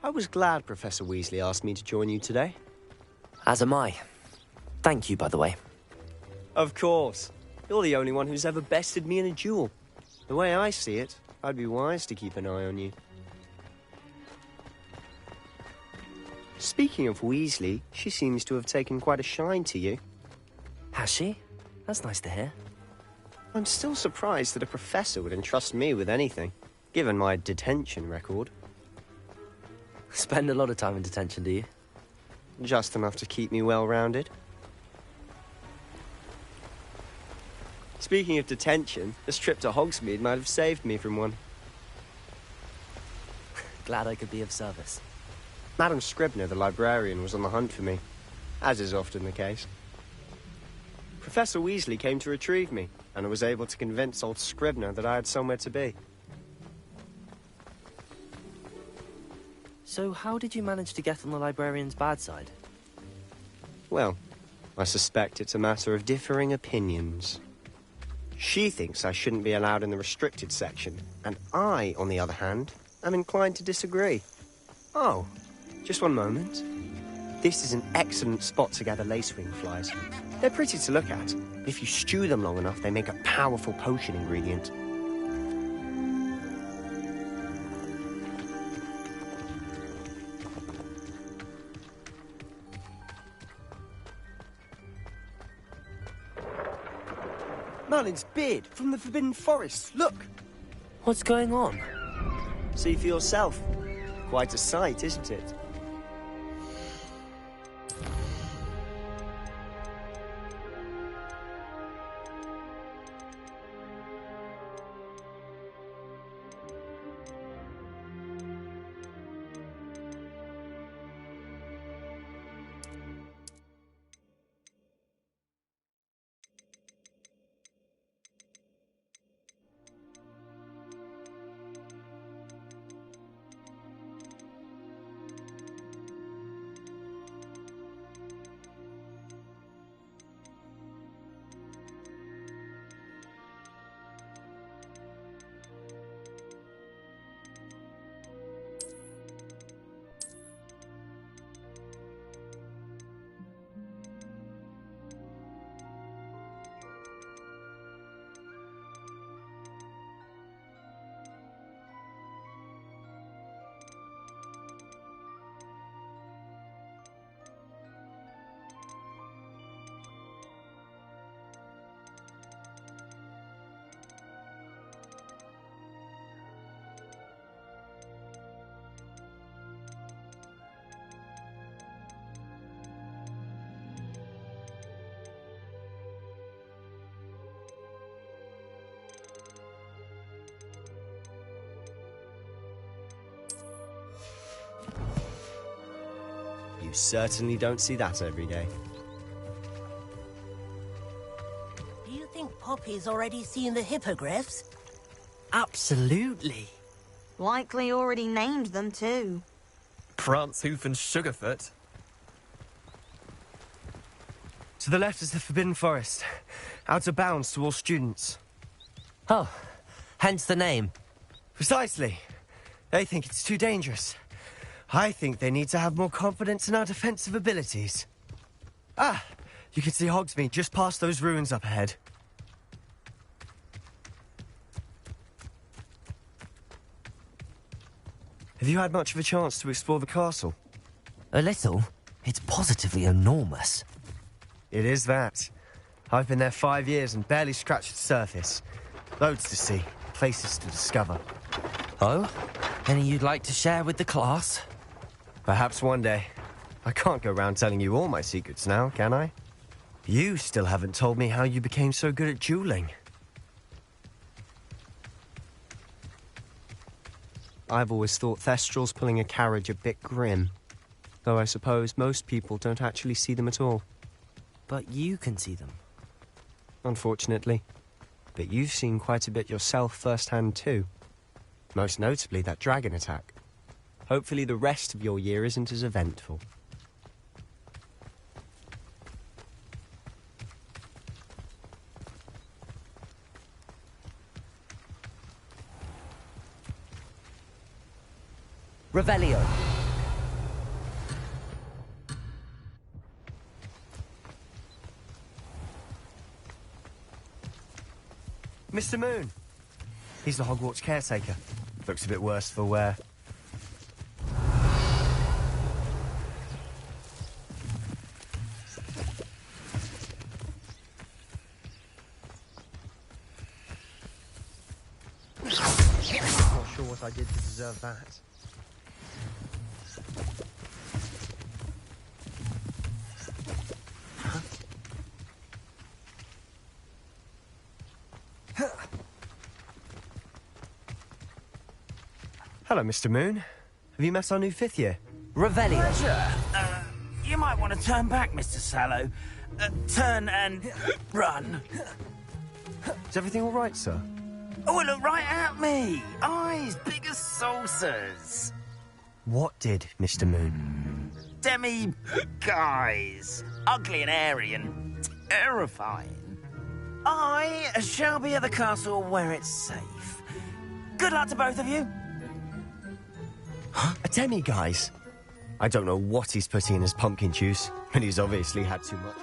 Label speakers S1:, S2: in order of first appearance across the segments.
S1: I was glad Professor Weasley asked me to join you today.
S2: As am I. Thank you, by the way.
S1: Of course. You're the only one who's ever bested me in a duel. The way I see it, I'd be wise to keep an eye on you. Speaking of Weasley, she seems to have taken quite a shine to you.
S2: Has she? That's nice to hear.
S1: I'm still surprised that a professor would entrust me with anything, given my detention record.
S2: Spend a lot of time in detention, do you?
S1: Just enough to keep me well-rounded. Speaking of detention, this trip to Hogsmeade might have saved me from one.
S2: Glad I could be of service.
S1: Madam Scribner, the librarian, was on the hunt for me, as is often the case. Professor Weasley came to retrieve me, and I was able to convince old Scribner that I had somewhere to be.
S2: So how did you manage to get on the librarian's bad side?
S1: Well, I suspect it's a matter of differing opinions. She thinks I shouldn't be allowed in the restricted section, and I, on the other hand, am inclined to disagree. Oh, just one moment. This is an excellent spot to gather lacewing flies. They're pretty to look at. If you stew them long enough, they make a powerful potion ingredient. Merlin's beard from the Forbidden Forest. Look!
S2: What's going on?
S1: See for yourself. Quite a sight, isn't it? You certainly don't see that every day.
S3: Do you think Poppy's already seen the hippogriffs?
S2: Absolutely.
S4: Likely already named them too.
S5: Prancehoof and Sugarfoot.
S1: To the left is the Forbidden Forest. Out of bounds to all students.
S2: Oh, hence the name.
S1: Precisely. They think it's too dangerous. I think they need to have more confidence in our defensive abilities. Ah, you can see Hogsmeade just past those ruins up ahead. Have you had much of a chance to explore the castle?
S2: A little. It's positively enormous.
S1: It is that. I've been there 5 years and barely scratched the surface. Loads to see, places to discover.
S2: Oh? Any you'd like to share with the class?
S1: Perhaps one day. I can't go around telling you all my secrets now, can I? You still haven't told me how you became so good at dueling. I've always thought Thestrals pulling a carriage a bit grim. Though I suppose most people don't actually see them at all.
S2: But you can see them.
S1: Unfortunately. But you've seen quite a bit yourself firsthand too. Most notably that dragon attack. Hopefully the rest of your year isn't as eventful.
S2: Revelio.
S1: Mr. Moon. He's the Hogwarts caretaker. Looks a bit worse for wear. Not sure what I did to deserve that. Hello, Mr. Moon. Have you met our new fifth year?
S2: Revelio.
S6: Pleasure. You might want to turn back, Mr. Sallow. Turn and run.
S1: Is everything all right, sir?
S6: Oh, look right at me. Eyes big as saucers.
S1: What did, Mr. Moon?
S6: Demi guys. Ugly and airy and terrifying. I shall be at the castle where it's safe. Good luck to both of you.
S1: A demi-guise? I don't know what he's putting in his pumpkin juice, but he's obviously had too much.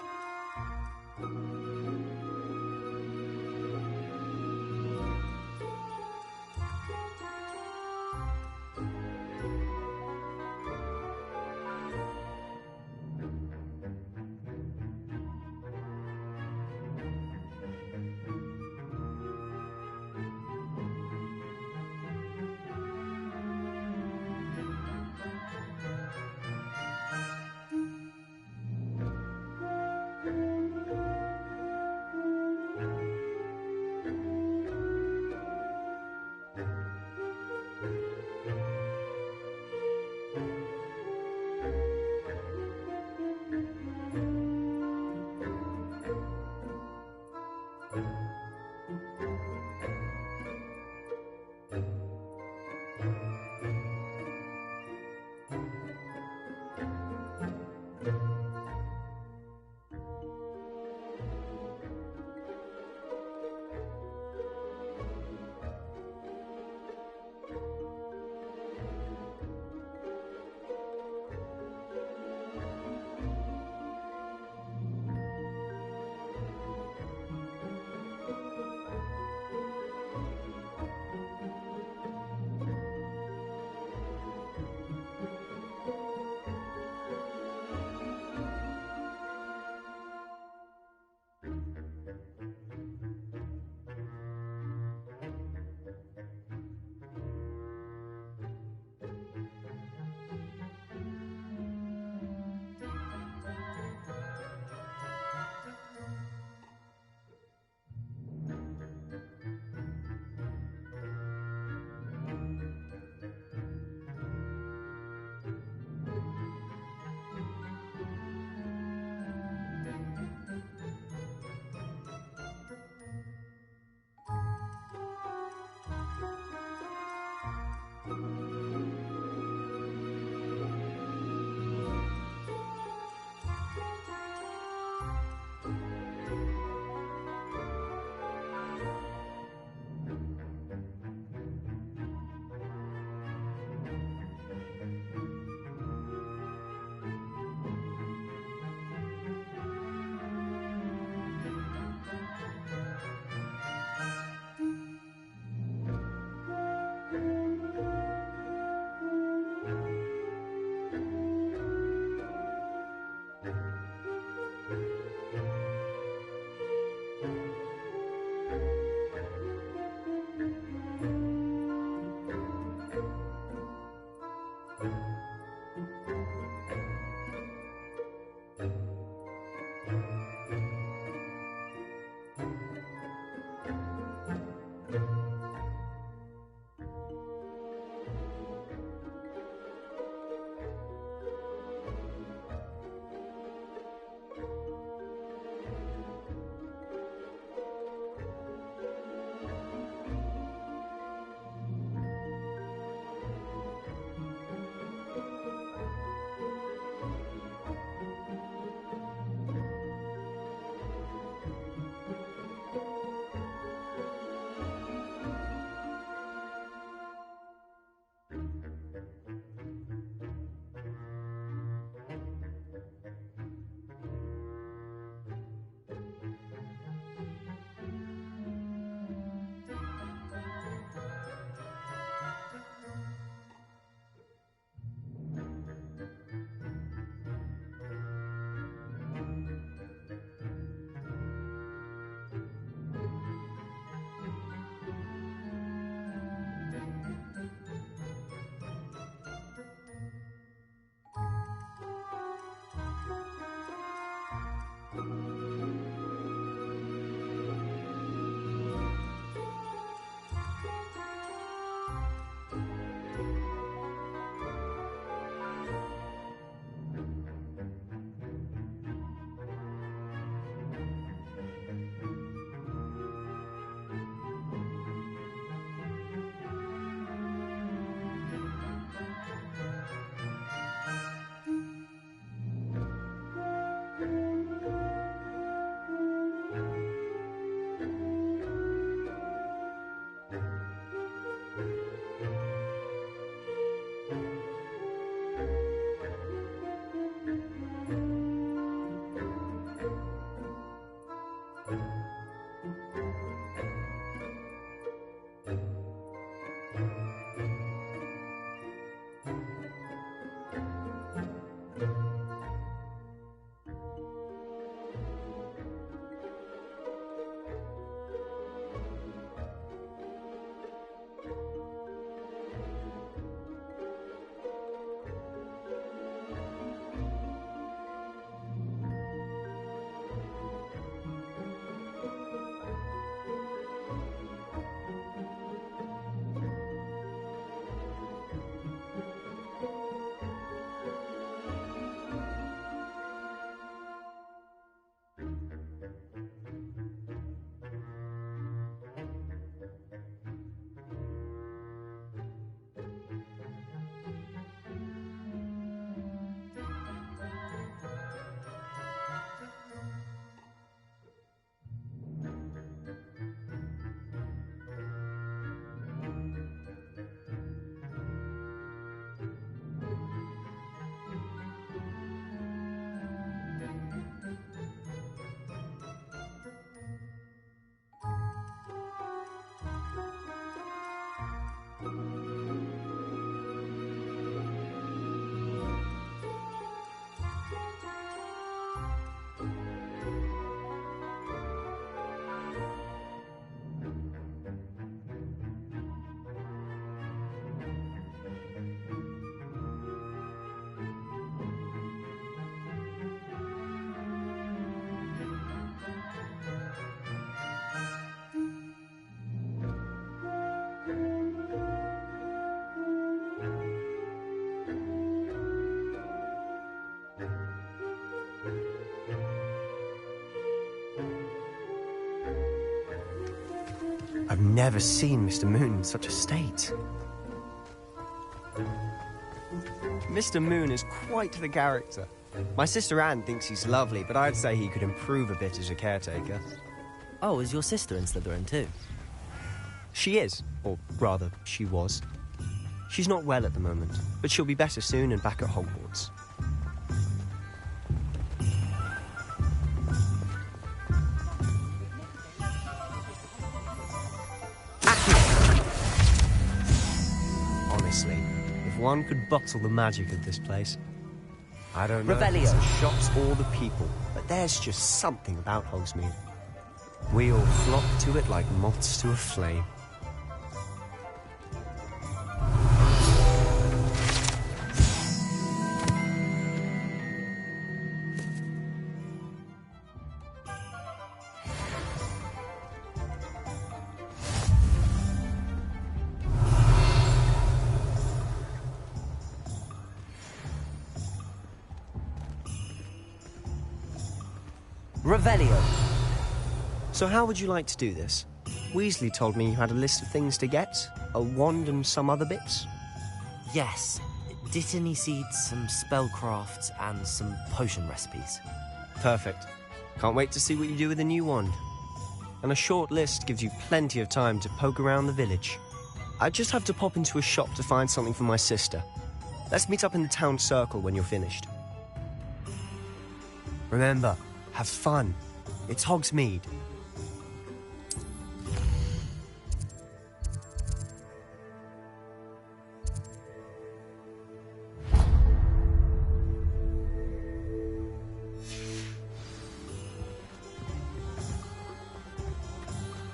S1: I've never seen Mr. Moon in such a state. Mr. Moon is quite the character. My sister Anne thinks he's lovely, but I'd say he could improve a bit as a caretaker.
S2: Oh, is your sister in Slytherin too?
S1: She is, or rather, she was. She's not well at the moment, but she'll be better soon and back at Hogwarts. Honestly, if one could bottle the magic of this place. I don't know if it's
S2: Revelio.
S1: the shops or the people, but there's just something about Hogsmeade. We all flock to it like moths to a flame.
S2: Revelio.
S1: So how would you like to do this? Weasley told me you had a list of things to get, a wand and some other bits.
S2: Yes. Dittany seeds, some spellcrafts, and some potion recipes.
S1: Perfect. Can't wait to see what you do with the new wand. And a short list gives you plenty of time to poke around the village. I just have to pop into a shop to find something for my sister. Let's meet up in the town circle when you're finished. Remember, have fun. It's Hogsmeade.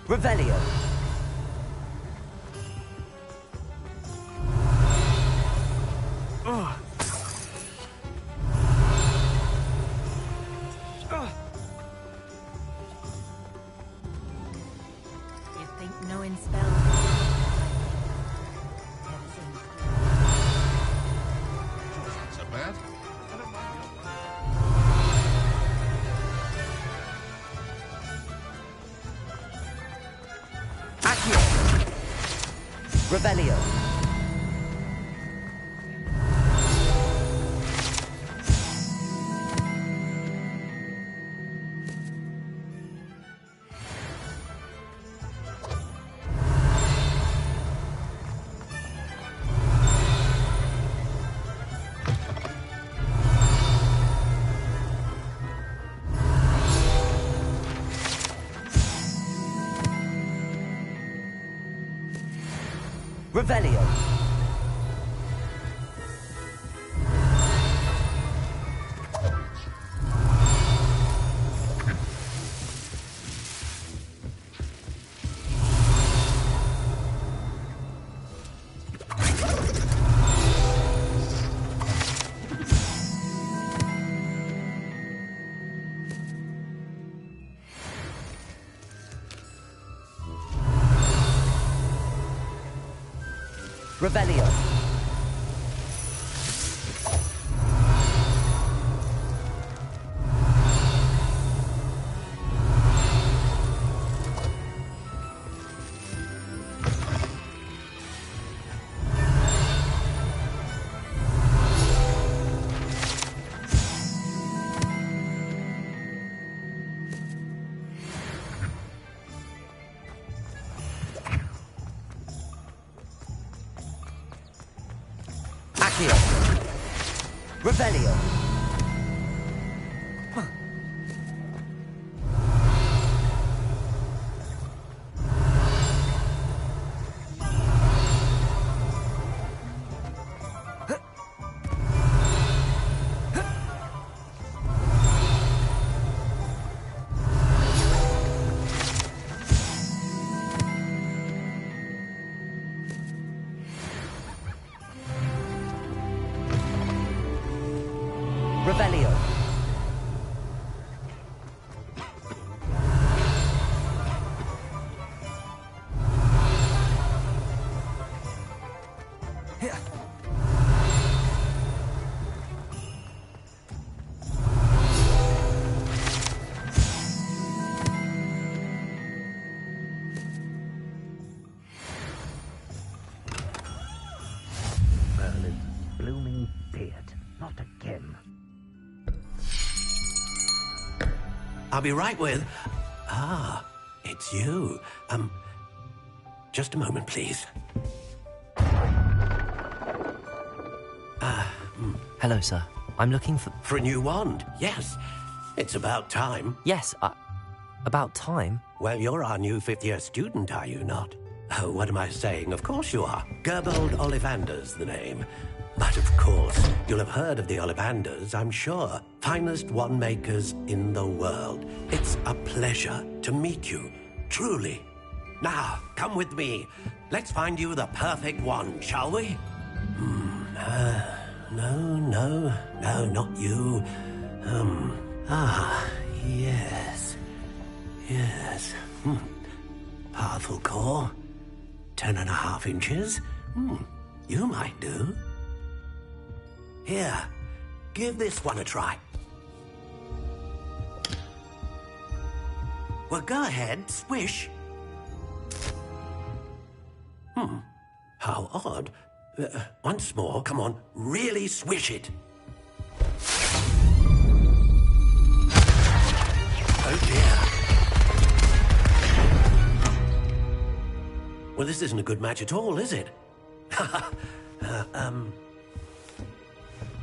S2: Revelio.
S3: You think knowing spells...
S7: So bad?
S2: Accio. Revelio. Revelio. Revelio. Accio. Revelio. Revelio.
S8: I'll be right with... It's you. Just a moment, please.
S2: Hello, sir. I'm looking for...
S8: For a new wand, yes. It's about time.
S2: Yes, about time?
S8: Well, you're our new fifth-year student, are you not? Oh, what am I saying? Of course you are. Gerbold Ollivander's the name. But of course, you'll have heard of the Ollivanders, I'm sure. Finest wand makers in the world. It's a pleasure to meet you, truly. Now, come with me. Let's find you the perfect wand, shall we? No, not you. Yes. Powerful core. 10.5 inches. You might do. Here, give this one a try. Well, go ahead, swish. How odd. Once more, come on, really swish it. Oh dear. Well, this isn't a good match at all, is it?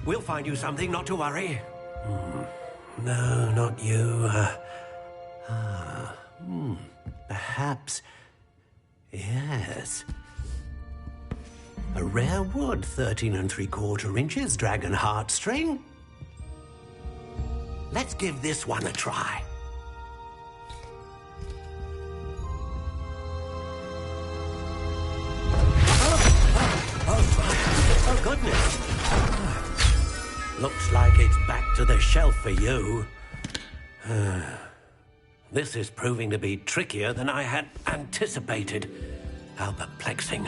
S8: We'll find you something, not to worry. No, not you. Perhaps... Yes. A rare wood, 13 3/4 inches, dragon heartstring. Let's give this one a try. Oh, goodness. Looks like it's back to the shelf for you. This is proving to be trickier than I had anticipated. How perplexing.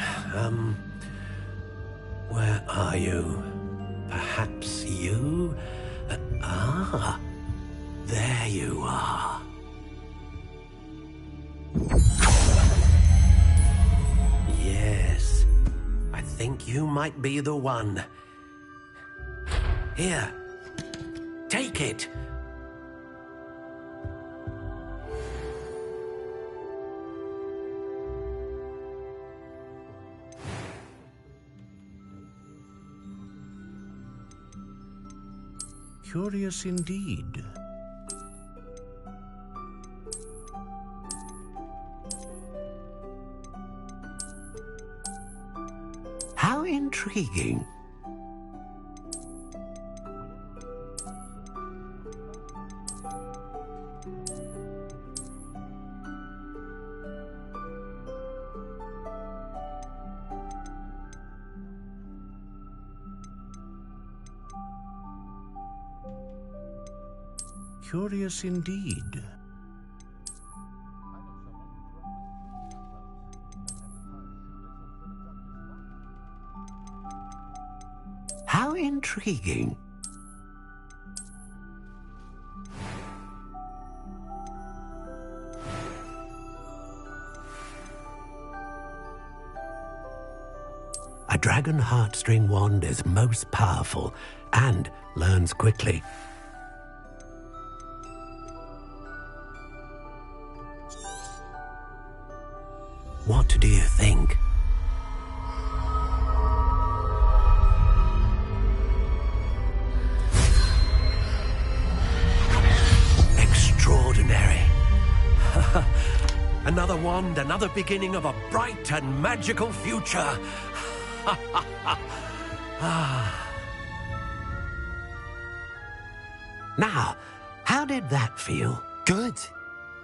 S8: Where are you? Perhaps you? There you are. Yes, I think you might be the one. Here, take it.
S9: Curious indeed.
S8: How intriguing.
S9: Curious indeed.
S8: How intriguing. A dragon heartstring wand is most powerful and learns quickly. What do you think? Extraordinary. Another wand, another beginning of a bright and magical future. Now, how did that feel?
S2: Good.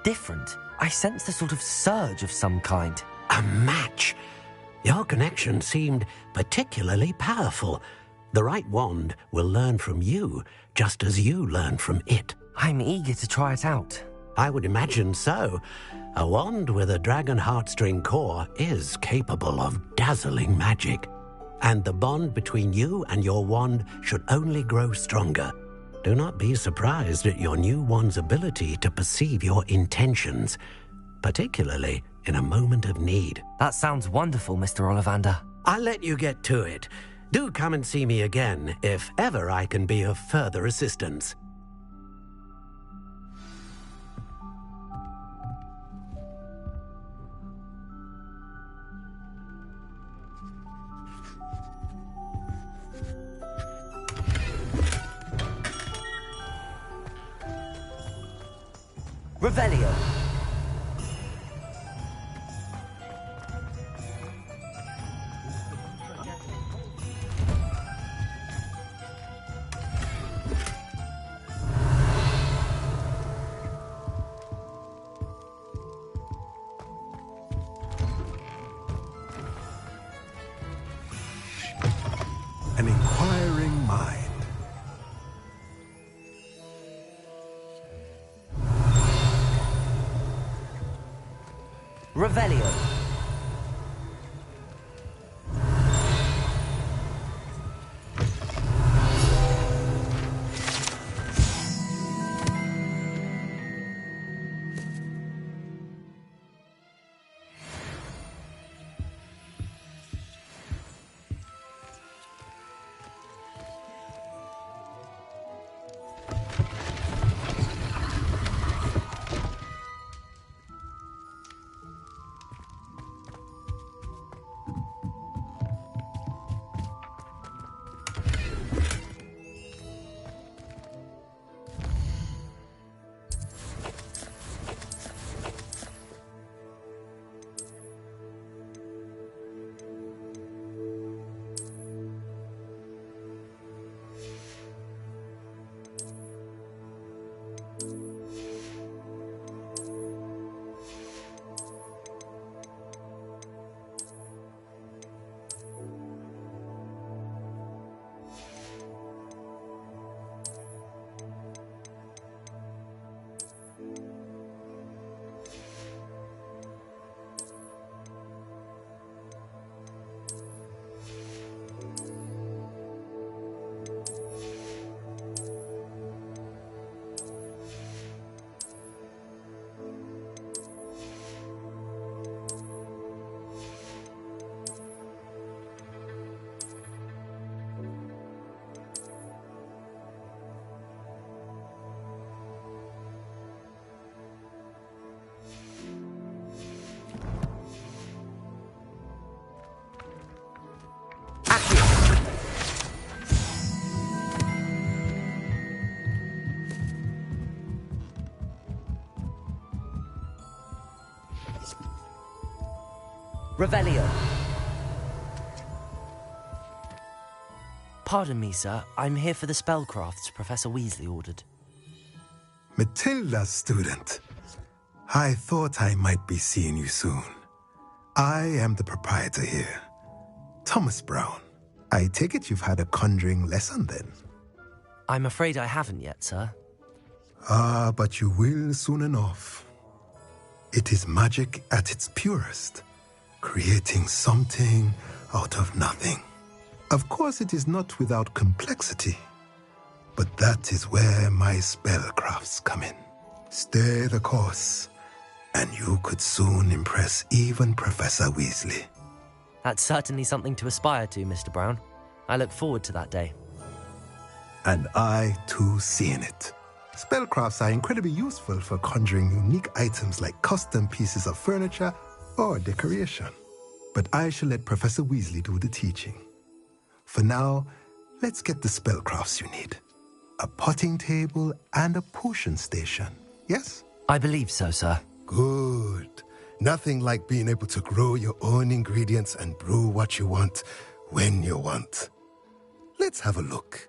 S2: Different. I sensed a sort of surge of some kind.
S8: A match. Your connection seemed particularly powerful. The right wand will learn from you, just as you learn from it.
S2: I'm eager to try it out.
S8: I would imagine so. A wand with a dragon heartstring core is capable of dazzling magic. And the bond between you and your wand should only grow stronger. Do not be surprised at your new wand's ability to perceive your intentions, particularly in a moment of need.
S2: That sounds wonderful, Mr. Ollivander.
S8: I'll let you get to it. Do come and see me again if ever I can be of further assistance.
S2: Revelio.
S10: An inquiring mind.
S2: Revelio. Revelio. Pardon me, sir. I'm here for the spellcrafts Professor Weasley ordered.
S10: Matilda's student. I thought I might be seeing you soon. I am the proprietor here, Thomas Brown. I take it you've had a conjuring lesson then?
S2: I'm afraid I haven't yet, sir.
S10: Ah, but you will soon enough. It is magic at its purest, creating something out of nothing. Of course, it is not without complexity, but that is where my spellcrafts come in. Stay the course, and you could soon impress even Professor Weasley.
S2: That's certainly something to aspire to, Mr. Brown. I look forward to that day.
S10: And I, too, seeing it. Spellcrafts are incredibly useful for conjuring unique items like custom pieces of furniture or decoration. But I shall let Professor Weasley do the teaching. For now, let's get the spellcrafts you need. A potting table and a potion station, yes?
S2: I believe so, sir.
S10: Good. Nothing like being able to grow your own ingredients and brew what you want when you want. Let's have a look.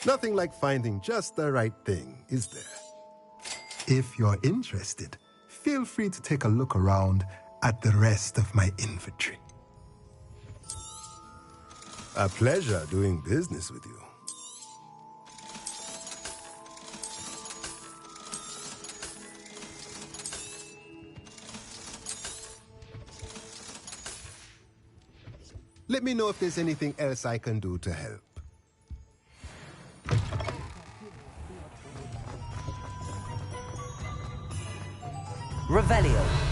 S10: Nothing like finding just the right thing, is there? If you're interested, feel free to take a look around at the rest of my inventory. A pleasure doing business with you. Let me know if there's anything else I can do to help.
S2: Revelio.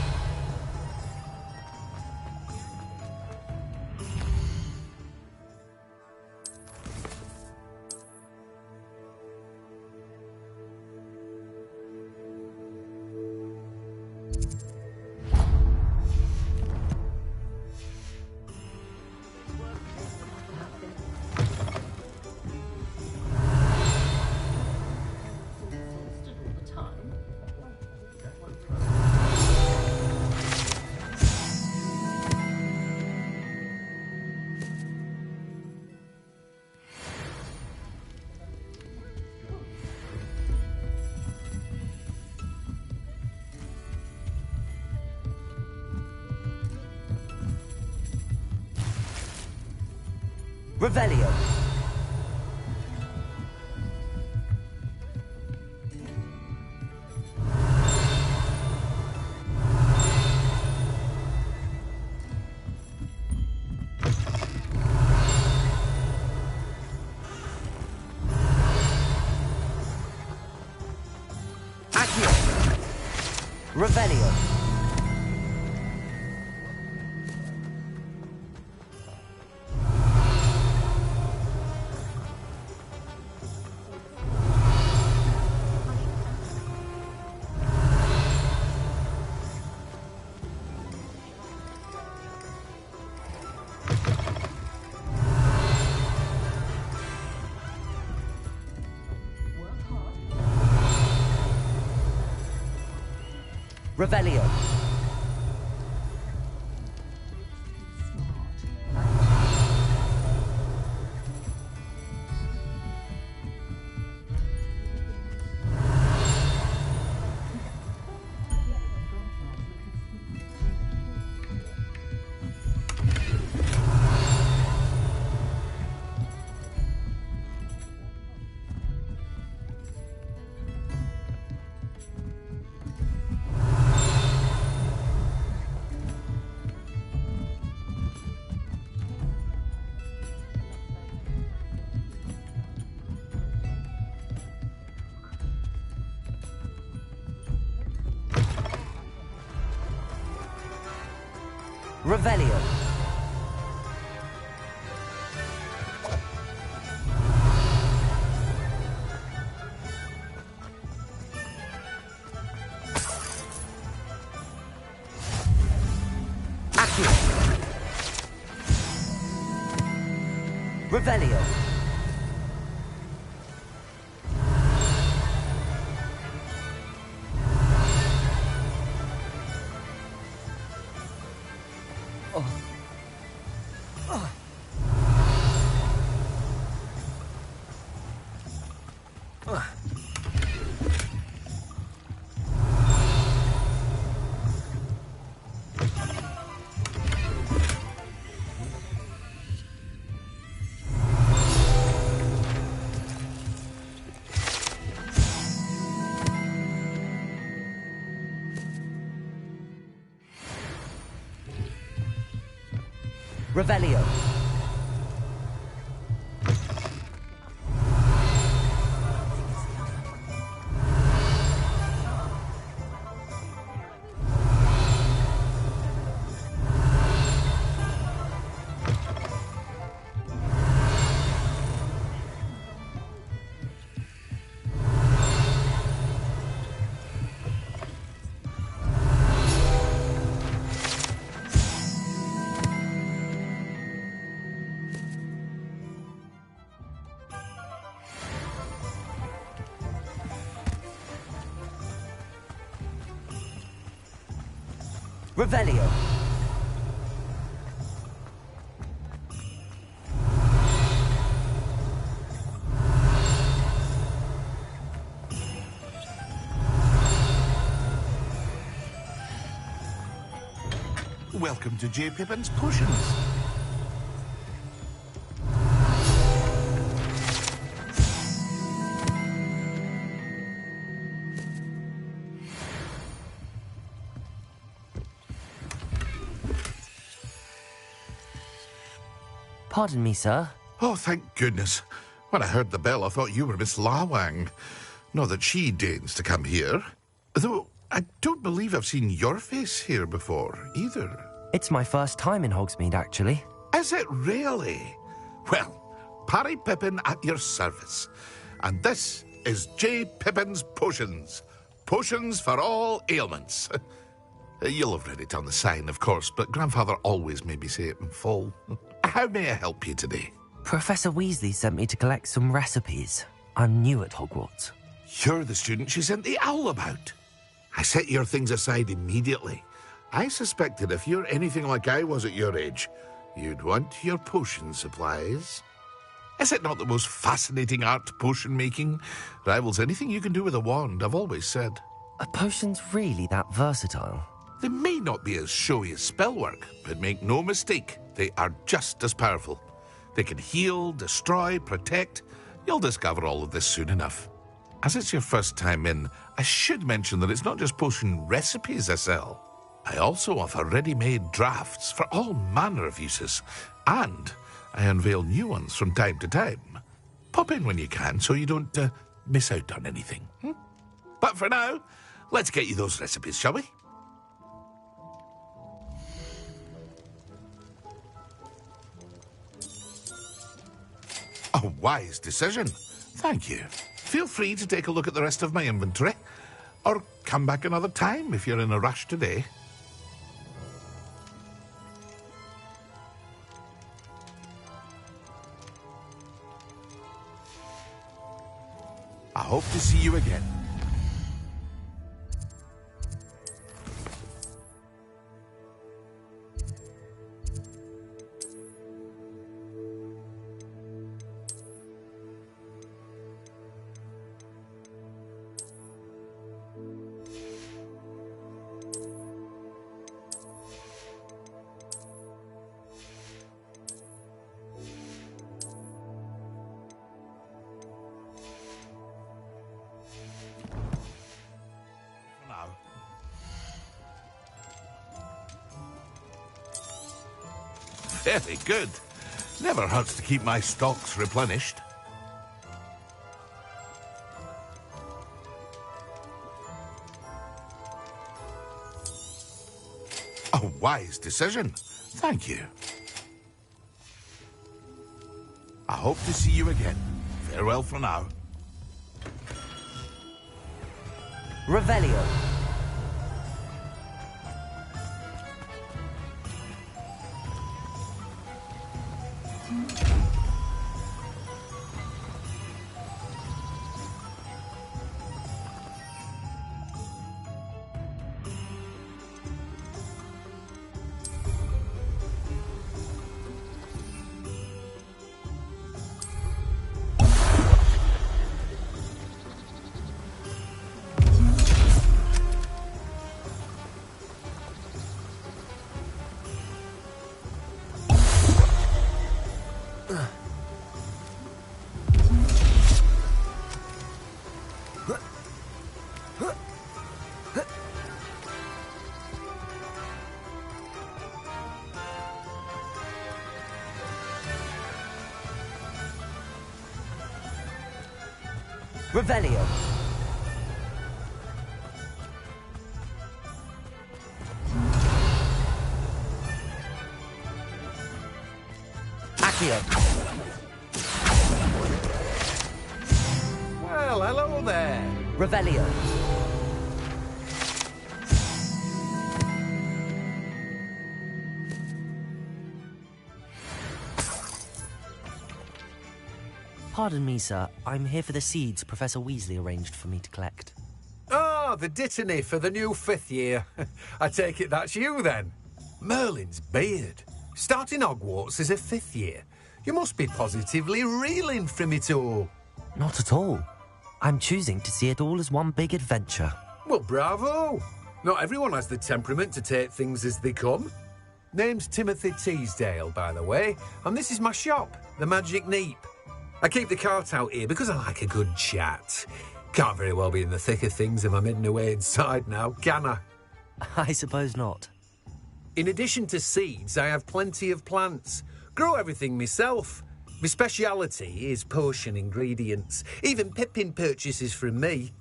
S2: Revelio. Accio. Revelio. Revelio. Revelio. Accio. Revelio. Revelio. Revelio.
S7: Welcome to J. Pippin's Potions.
S2: Pardon me, sir.
S7: Oh, thank goodness. When I heard the bell, I thought you were Miss Lawang. Not that she deigns to come here. Though I don't believe I've seen your face here before, either.
S2: It's my first time in Hogsmeade, actually.
S7: Is it really? Well, Parry Pippin at your service. And this is J. Pippin's Potions. Potions for all ailments. You'll have read it on the sign, of course, but Grandfather always made me say it in full. How may I help you today?
S2: Professor Weasley sent me to collect some recipes. I'm new at Hogwarts.
S7: You're the student she sent the owl about. I set your things aside immediately. I suspected if you're anything like I was at your age, you'd want your potion supplies. Is it not the most fascinating art, potion making? Rivals anything you can do with a wand, I've always said.
S2: Are potions really that versatile?
S7: They may not be as showy as spellwork, but make no mistake, they are just as powerful. They can heal, destroy, protect. You'll discover all of this soon enough. As it's your first time in, I should mention that it's not just potion recipes I sell. I also offer ready-made drafts for all manner of uses, and I unveil new ones from time to time. Pop in when you can so you don't miss out on anything. But for now, let's get you those recipes, shall we? A wise decision. Thank you. Feel free to take a look at the rest of my inventory, or come back another time if you're in a rush today. I hope to see you again. Very good. Never hurts to keep my stocks replenished. A wise decision. Thank you. I hope to see you again. Farewell for now.
S2: Revelio. Revelio. Accio.
S11: Well, hello there.
S2: Revelio. Pardon me, sir. I'm here for the seeds Professor Weasley arranged for me to collect.
S11: Oh, the dittany for the new 5th year. I take it that's you, then. Merlin's beard. Starting Hogwarts as a 5th year. You must be positively reeling from it all.
S2: Not at all. I'm choosing to see it all as one big adventure.
S11: Well, bravo. Not everyone has the temperament to take things as they come. Name's Timothy Teasdale, by the way, and this is my shop, the Magic Neep. I keep the cart out here because I like a good chat. Can't very well be in the thick of things if I'm hidden away inside now, can I?
S2: I suppose not.
S11: In addition to seeds, I have plenty of plants. Grow everything myself. My speciality is potion ingredients. Even Pippin purchases from me.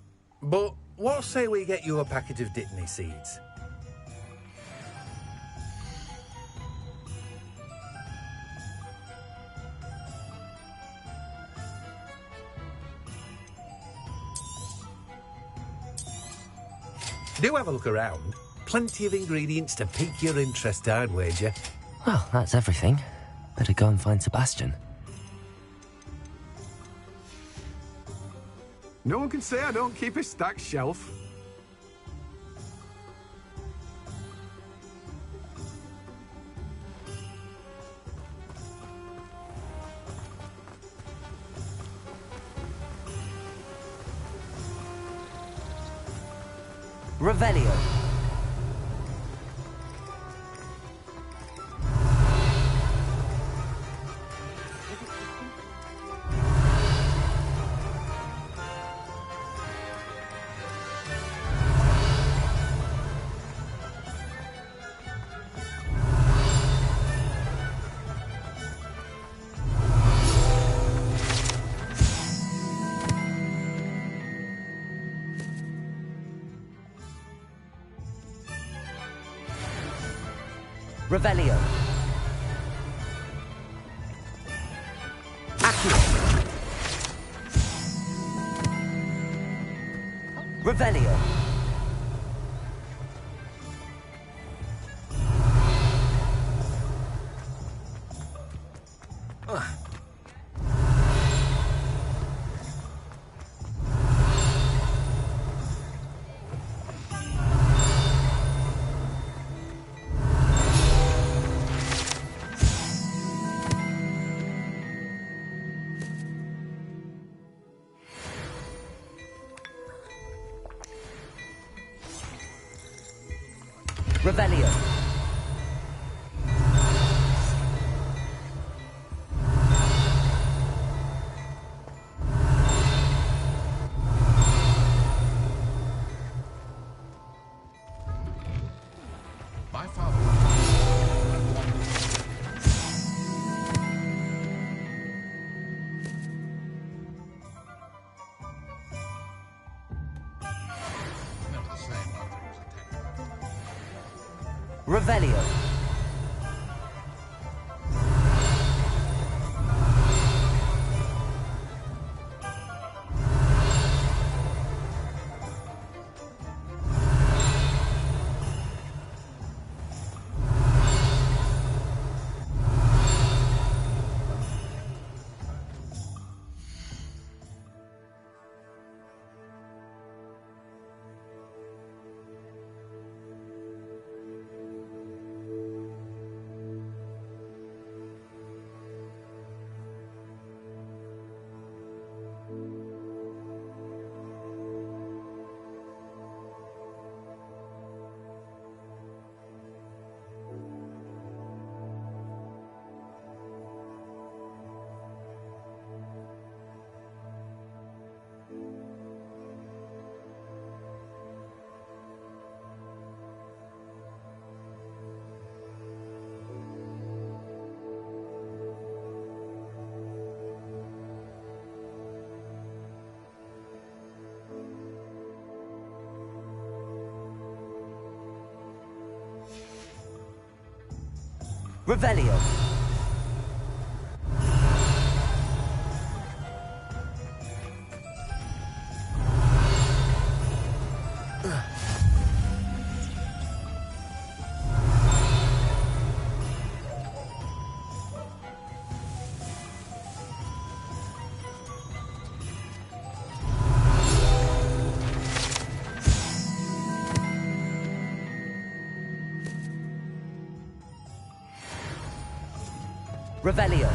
S11: But what say we get you a packet of dittany seeds? Do have a look around. Plenty of ingredients to pique your interest, I'd wager.
S2: Well, that's everything. Better go and find Sebastian.
S11: No one can say I don't keep a stacked shelf.
S2: Revelio. Revelio. Accio. Revelio. Revelio.
S9: My father. Never the same after he was attacked.
S2: Revelio. Revelio. Revelio.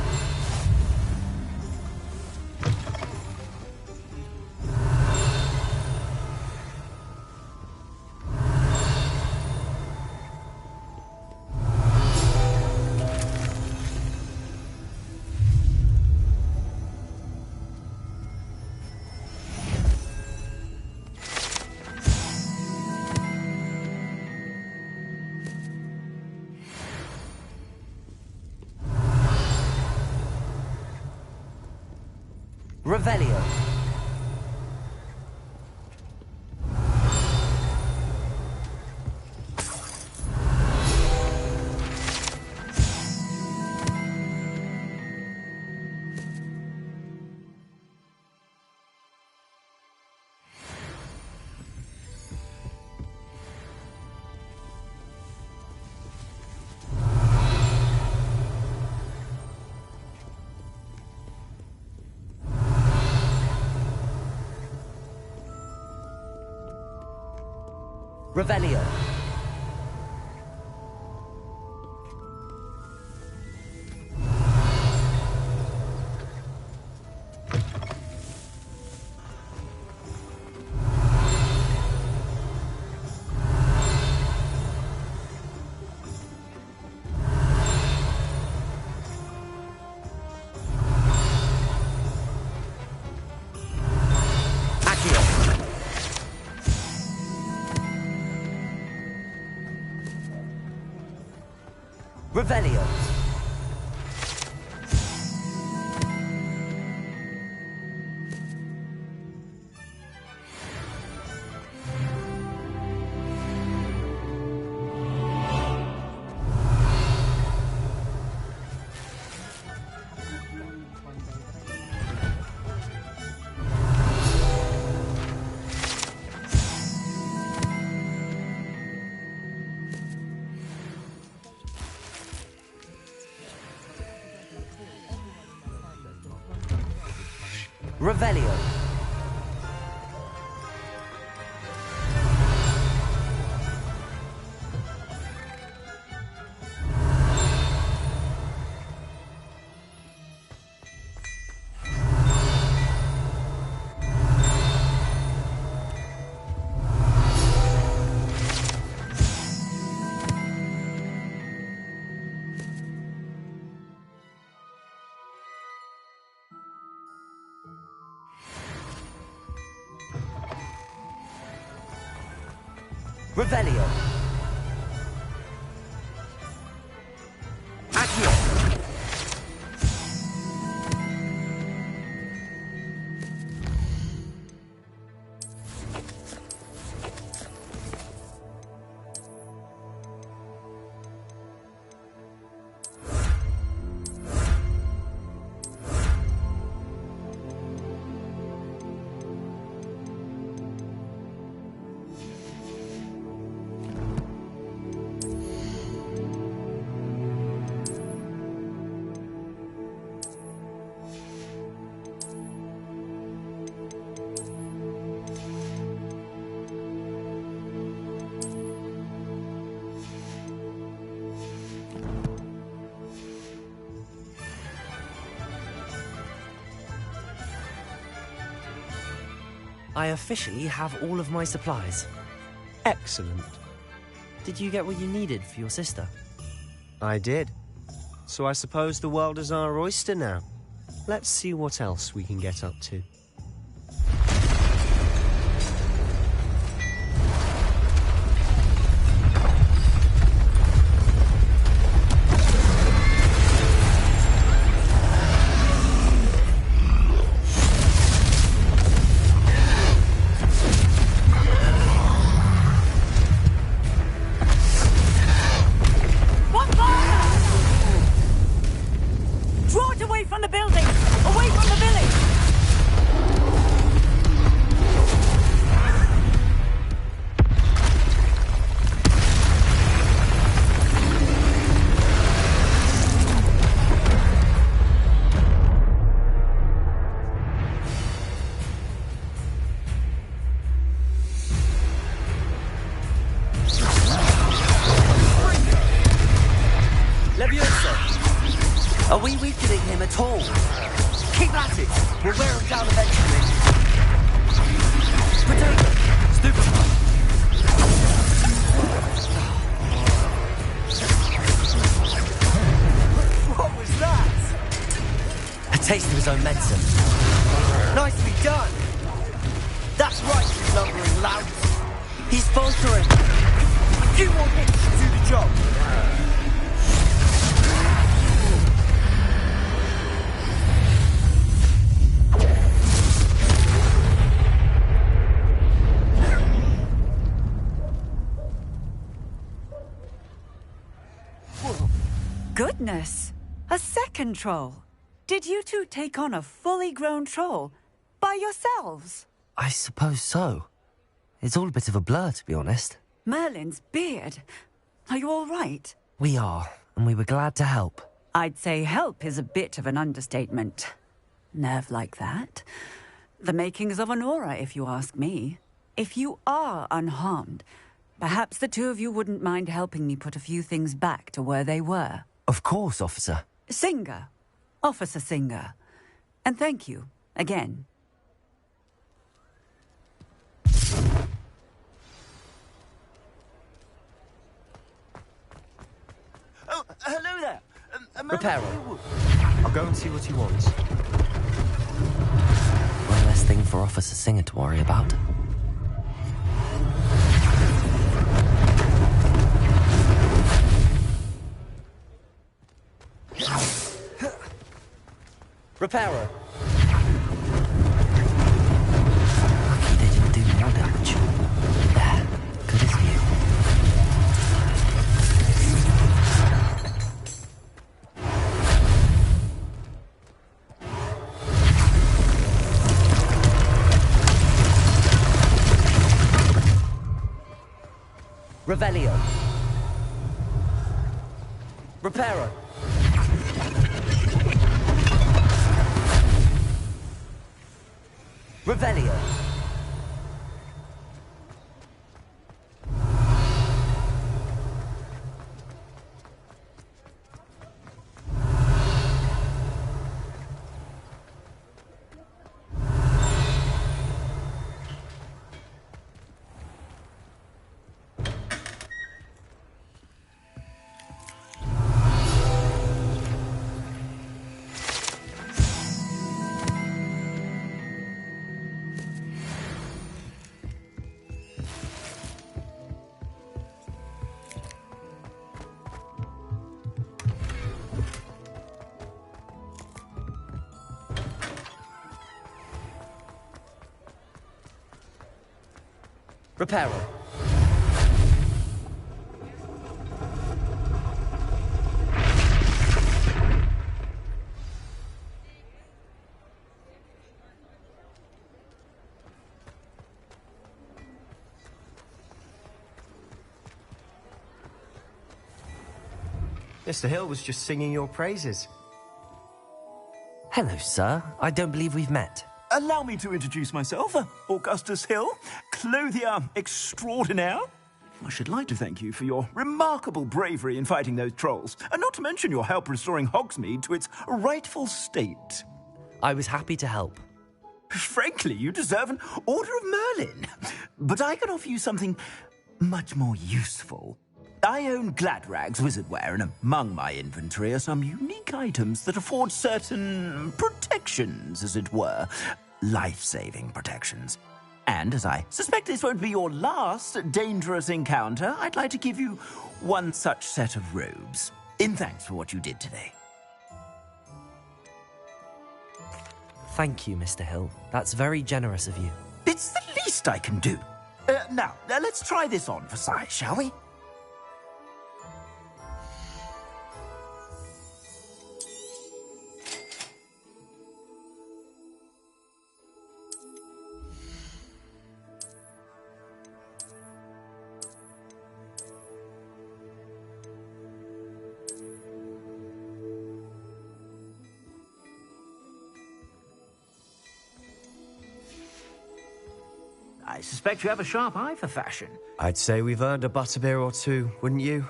S2: Revelio. Revelio. Revelio. Revelio. Revelio. Accio. I officially have all of my supplies.
S1: Excellent.
S2: Did you get what you needed for your sister?
S1: I did. So I suppose the world is our oyster now. Let's see what else we can get up to.
S2: Are we weakening him at all? Keep at it! We'll wear him down eventually. Potato! Stupefy! What was that? A taste of his own medicine. Nicely done! That's right, you lumbering lout! He's faltering! A few more hits to do the job!
S12: Goodness! A second troll! Did you two take on a fully grown troll by yourselves?
S2: I suppose so. It's all a bit of a blur, to be honest.
S12: Merlin's beard. Are you all right?
S2: We are, and we were glad to help.
S12: I'd say help is a bit of an understatement. Nerve like that. The makings of an aura, if you ask me. If you are unharmed, perhaps the two of you wouldn't mind helping me put a few things back to where they were.
S2: Of course, officer.
S12: Singer. Officer Singer. And thank you, again.
S6: Oh, hello there.
S2: Reparo.
S1: I'll go and see what he wants.
S2: One less thing for Officer Singer to worry about. Reparo. Lucky they didn't do more damage. There, good as new. Revelio. Reparo. Revelio. Reparo.
S1: Mr. Hill was just singing your praises.
S2: Hello, sir. I don't believe we've met.
S13: Allow me to introduce myself, Augustus Hill, clothier extraordinaire. I should like to thank you for your remarkable bravery in fighting those trolls, and not to mention your help restoring Hogsmeade to its rightful state.
S2: I was happy to help.
S13: Frankly, you deserve an Order of Merlin. But I can offer you something much more useful. I own Gladrag's wizardware, and among my inventory are some unique items that afford certain protections, as it were. Life-saving protections. And as I suspect this won't be your last dangerous encounter, I'd like to give you one such set of robes, in thanks for what you did today.
S2: Thank you, Mr. Hill. That's very generous of you.
S13: It's the least I can do. Now, let's try this on for size, shall we? I suspect you have a sharp eye for fashion.
S1: I'd say we've earned a butterbeer or two, wouldn't you?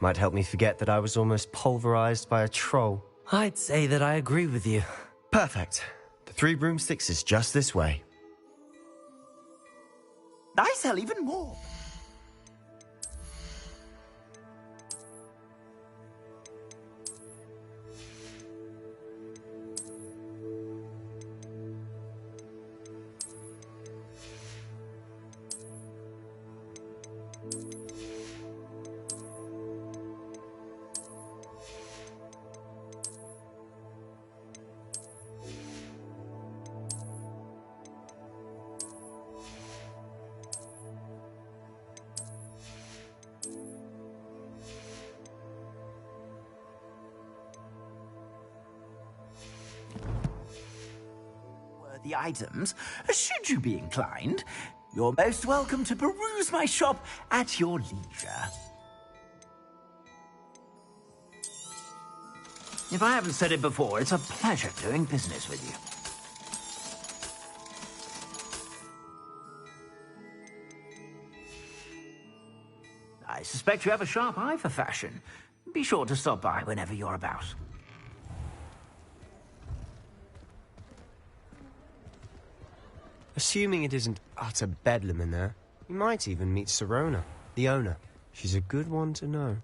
S1: Might help me forget that I was almost pulverized by a troll.
S2: I'd say that I agree with you.
S1: Perfect. The 3 broomsticks is just this way.
S13: I sell even more. The items, should you be inclined, you're most welcome to peruse my shop at your leisure. If I haven't said it before, it's a pleasure doing business with you. I suspect you have a sharp eye for fashion. Be sure to stop by whenever you're about.
S1: Assuming it isn't utter bedlam in there, you might even meet Serona, the owner. She's a good one to know.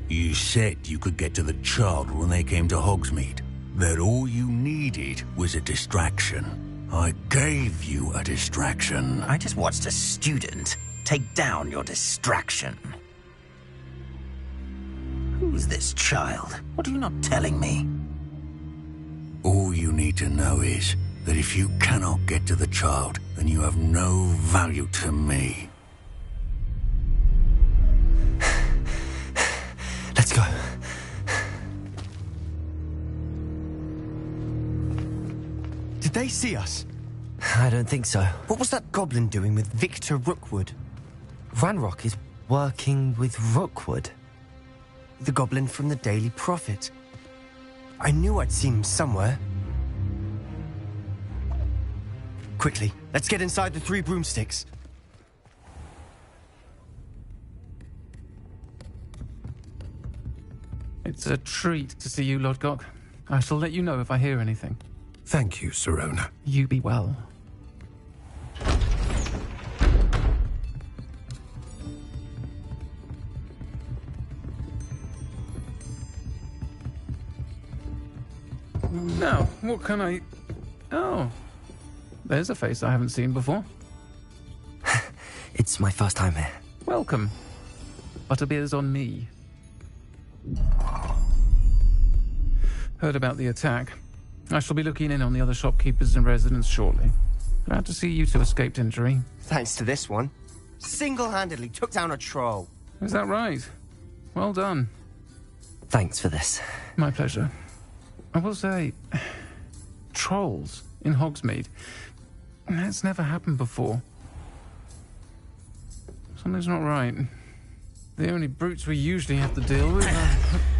S14: You said you could get to the child when they came to Hogsmeade. That all you needed was a distraction. I gave you a distraction.
S6: I just watched a student take down your distraction. Who's this child? What are you not telling me?
S14: All you need to know is that if you cannot get to the child, then you have no value to me.
S2: Let's go.
S1: they see us?
S2: I don't think so.
S1: What was that goblin doing with Victor Rookwood?
S2: Ranrock is working with Rookwood.
S1: The goblin from the Daily Prophet. I knew I'd seen him somewhere. Quickly, let's get inside the 3 broomsticks.
S15: It's a treat to see you, Lodgok. I shall let you know if I hear anything.
S11: Thank you, Sirona.
S15: You be well. Now, what can I... Oh, there's a face I haven't seen before.
S2: It's my first time here.
S15: Welcome. Butterbeer's on me. Heard about the attack. I shall be looking in on the other shopkeepers and residents shortly. Glad to see you two escaped injury.
S1: Thanks to this one. Single-handedly took down a troll.
S15: Is that right? Well done.
S2: Thanks for this.
S15: My pleasure. I will say, trolls in Hogsmeade. That's never happened before. Something's not right. The only brutes we usually have to deal with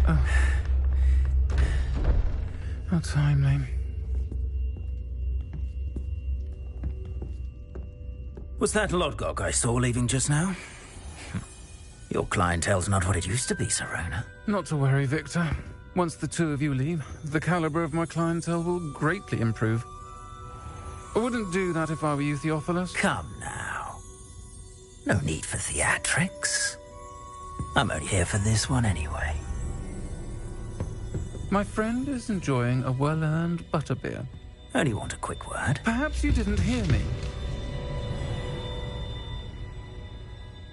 S15: are... How timely.
S6: Was that Lodgok I saw leaving just now? Your clientele's not what it used to be, Sirona.
S15: Not to worry, Victor. Once the 2 of you leave, the caliber of my clientele will greatly improve. I wouldn't do that if I were you, Theophilus.
S6: Come now. No need for theatrics. I'm only here for this one anyway.
S15: My friend is enjoying a well-earned butterbeer.
S6: Only want a quick word.
S15: Perhaps you didn't hear me.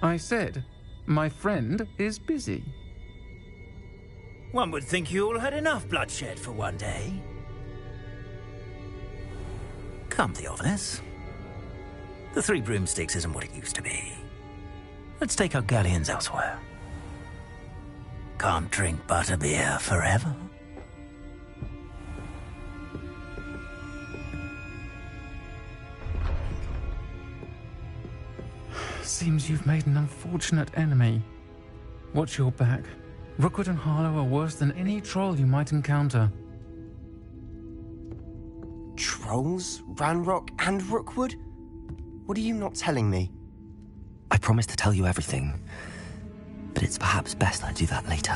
S15: I said, my friend is busy.
S6: One would think you all had enough bloodshed for one day. Come, Theophilus. The 3 broomsticks isn't what it used to be. Let's take our galleons elsewhere. Can't drink butterbeer forever.
S15: Seems you've made an unfortunate enemy. Watch your back. Rookwood and Harlow are worse than any troll you might encounter.
S1: Trolls? Ranrock and Rookwood? What are you not telling me?
S2: I promised to tell you everything, but it's perhaps best I do that later.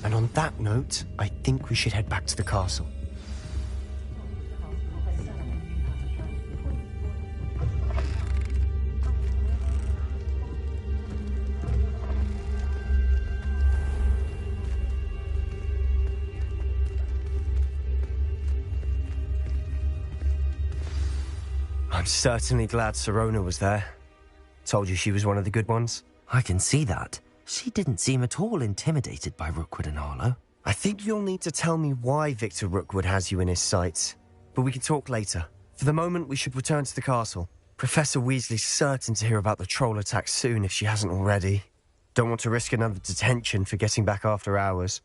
S1: And on that note, I think we should head back to the castle. I'm certainly glad Sirona was there. Told you she was one of the good ones.
S2: I can see that. She didn't seem at all intimidated by Rookwood and Harlow.
S1: I think you'll need to tell me why Victor Rookwood has you in his sights. But we can talk later. For the moment, we should return to the castle. Professor Weasley's certain to hear about the troll attack soon if she hasn't already. Don't want to risk another detention for getting back after hours.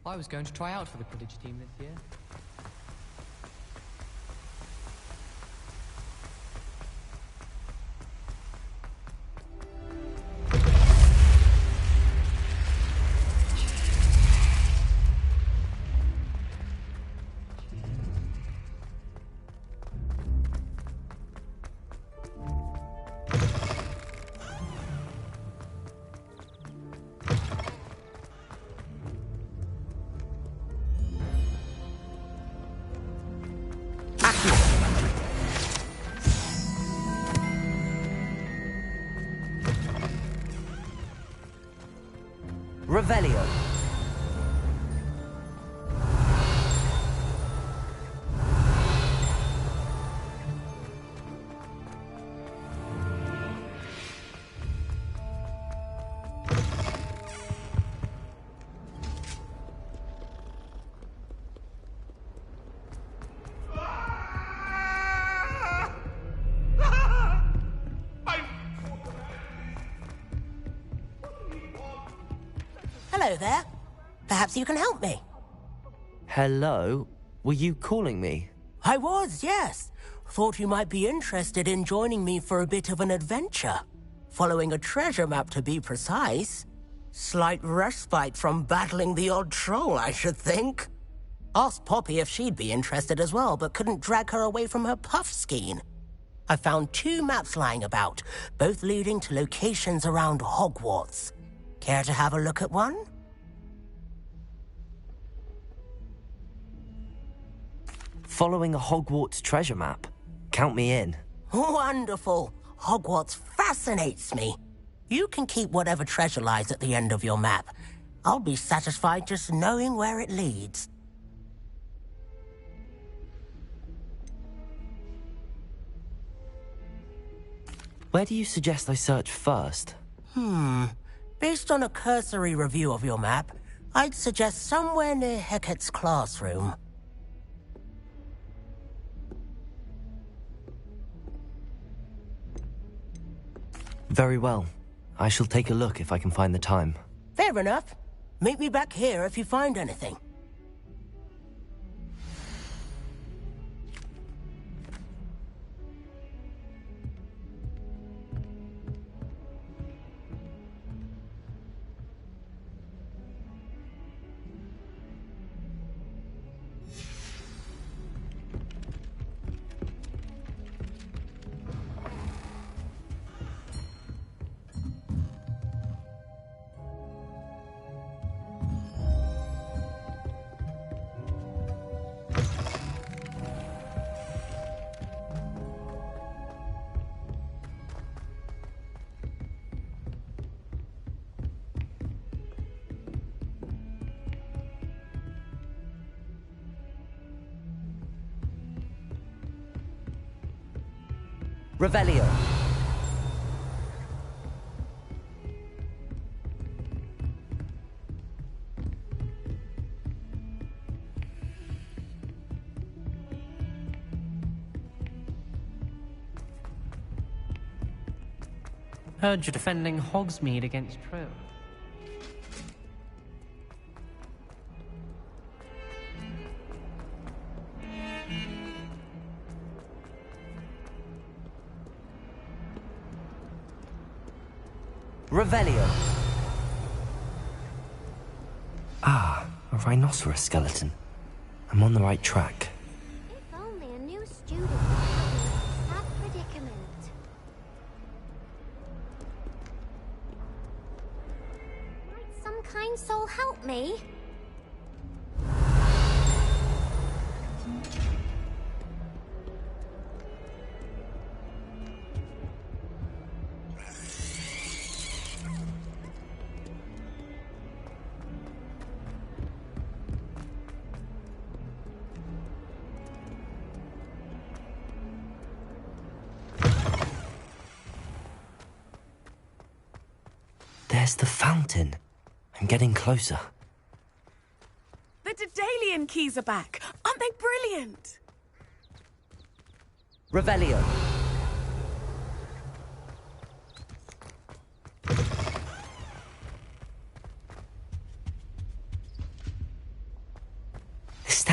S16: I was going to try out for the Quidditch team this year.
S2: Revelio.
S3: Hello there. Perhaps you can help me.
S2: Hello? Were you calling me?
S3: I was, yes. Thought you might be interested in joining me for a bit of an adventure. Following a treasure map, to be precise. Slight respite from battling the odd troll, I should think. Asked Poppy if she'd be interested as well, but couldn't drag her away from her puff skein. I found 2 maps lying about, both leading to locations around Hogwarts. Care to have a look at one?
S2: Following a Hogwarts treasure map. Count me in.
S3: Wonderful. Hogwarts fascinates me. You can keep whatever treasure lies at the end of your map. I'll be satisfied just knowing where it leads.
S2: Where do you suggest I search first?
S3: Based on a cursory review of your map, I'd suggest somewhere near Hecat's classroom.
S2: Very well. I shall take a look if I can find the time.
S3: Fair enough. Meet me back here if you find anything.
S2: Revelio.
S16: Heard you're defending Hogsmeade against trolls.
S2: Revelio. Ah, a rhinoceros skeleton. I'm on the right track.
S17: If only a new student would help me with that predicament. Might some kind soul help me?
S2: There's the fountain. I'm getting closer.
S18: The Daedalian keys are back. Aren't they brilliant?
S2: Revelio.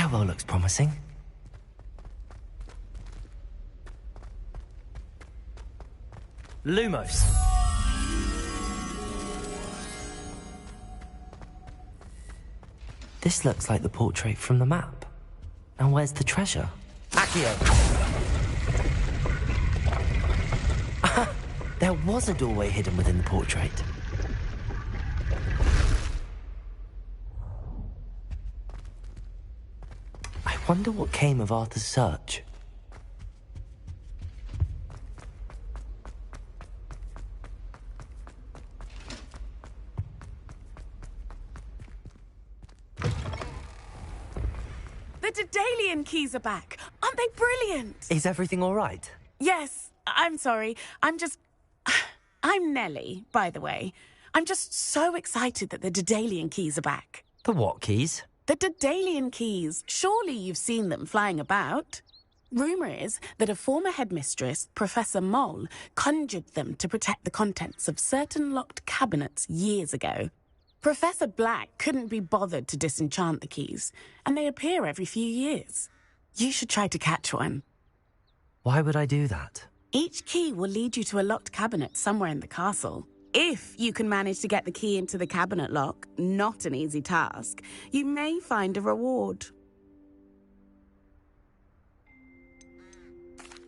S2: stairwell looks promising. Lumos. This looks like the portrait from the map. And where's the treasure? Accio! There was a doorway hidden within the portrait. I wonder what came of Arthur's search.
S18: The Daedalian keys are back. Aren't they brilliant?
S2: Is everything all right?
S18: Yes, I'm sorry. I'm Nellie, by the way. I'm just so excited that the Daedalian keys are back.
S2: The what keys?
S18: The Daedalian keys. Surely you've seen them flying about. Rumour is that a former headmistress, Professor Mole, conjured them to protect the contents of certain locked cabinets years ago. Professor Black couldn't be bothered to disenchant the keys, and they appear every few years. You should try to catch one.
S2: Why would I do that?
S18: Each key will lead you to a locked cabinet somewhere in the castle. If you can manage to get the key into the cabinet lock, not an easy task, you may find a reward.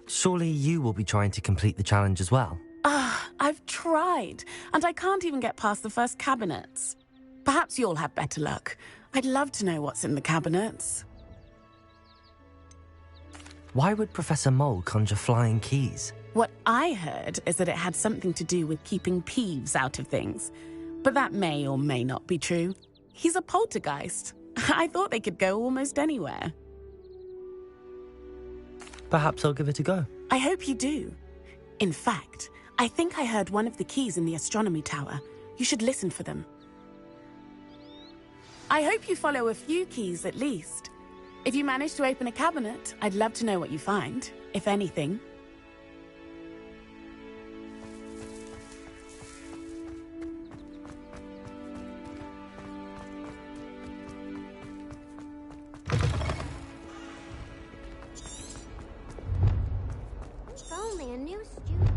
S2: Surely you will be trying to complete the challenge as well.
S18: I've tried, and I can't even get past the first cabinets. Perhaps you'll have better luck. I'd love to know what's in the cabinets.
S2: Why would Professor Mole conjure flying keys?
S18: What I heard is that it had something to do with keeping Peeves out of things. But that may or may not be true. He's a poltergeist. I thought they could go almost anywhere.
S2: Perhaps I'll give it a go.
S18: I hope you do. In fact, I think I heard one of the keys in the astronomy tower. You should listen for them. I hope you follow a few keys at least. If you manage to open a cabinet, I'd love to know what you find, if anything.
S17: If only a new student.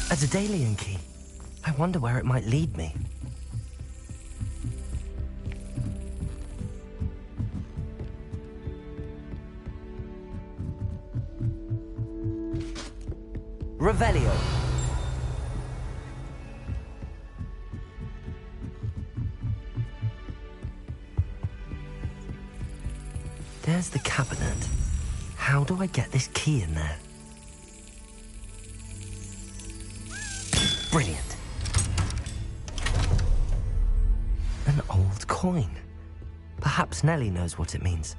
S2: A Daedalian key. I wonder where it might lead me. Revelio. There's the cabinet. How do I get this key in there? Brilliant. An old coin. Perhaps Nellie knows what it means.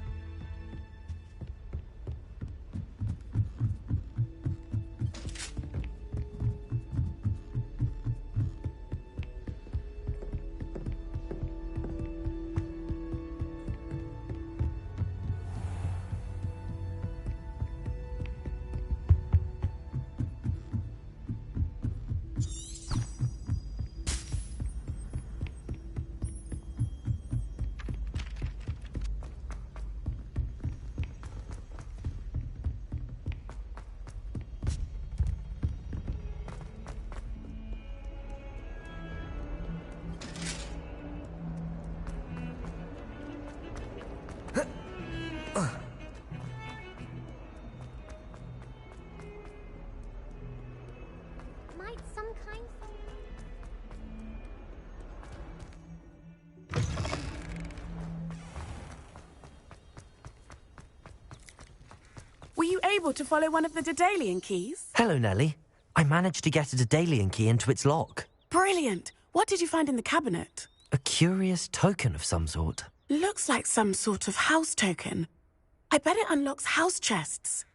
S18: you able to follow one of the Daedalian keys?
S2: Hello, Nellie. I managed to get a Daedalian key into its lock.
S18: Brilliant. What did you find in the cabinet?
S2: A curious token of some sort.
S18: Looks like some sort of house token. I bet it unlocks house chests.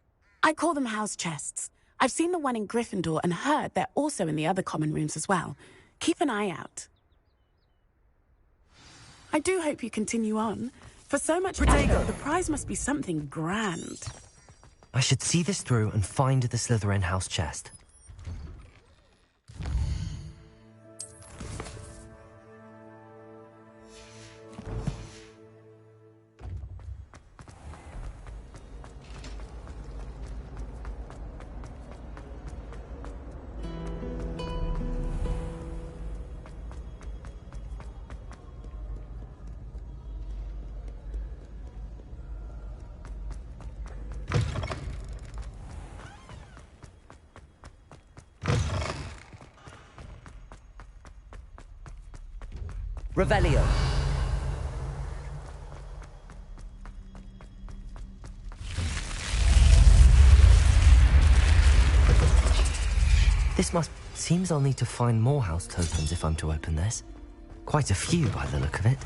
S18: I call them house chests. I've seen the one in Gryffindor and heard they're also in the other common rooms as well. Keep an eye out. I do hope you continue on. For so much effort, the prize must be something grand.
S2: I should see this through and find the Slytherin house chest. Revelio. This must... Seems I'll need to find more house tokens if I'm to open this. Quite a few by the look of it.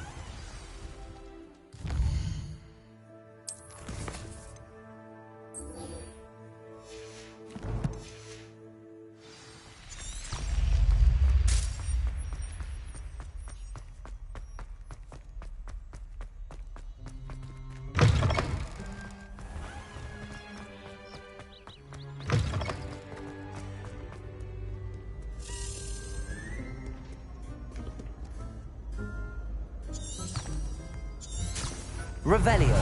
S2: Revelio.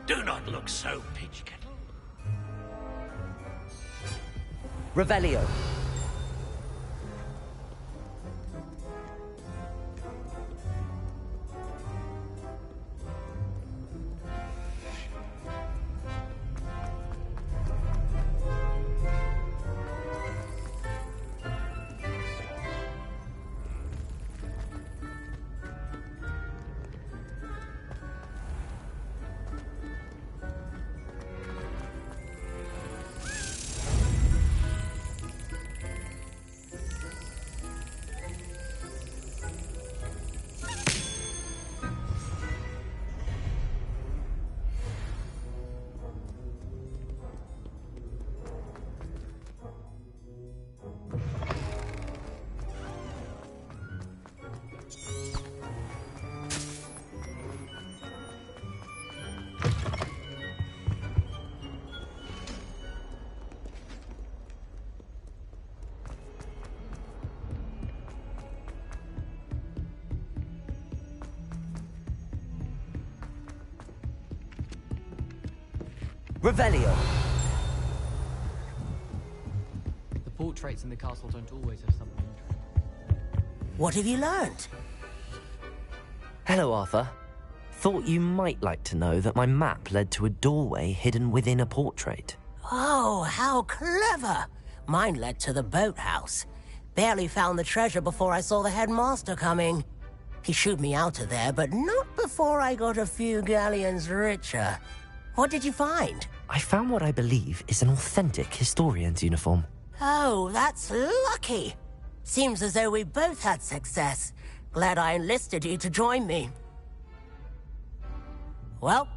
S14: Do not look so pitch kettle.
S2: Revelio. Revelio.
S16: The portraits in the castle don't always have something interesting.
S3: What have you learned?
S2: Hello, Arthur. Thought you might like to know that my map led to a doorway hidden within a portrait.
S3: Oh, how clever! Mine led to the boathouse. Barely found the treasure before I saw the headmaster coming. He shooed me out of there, but not before I got a few galleons richer. What did you find?
S2: I found what I believe is an authentic historian's uniform.
S3: Oh, that's lucky. Seems as though we both had success. Glad I enlisted you to join me. Well,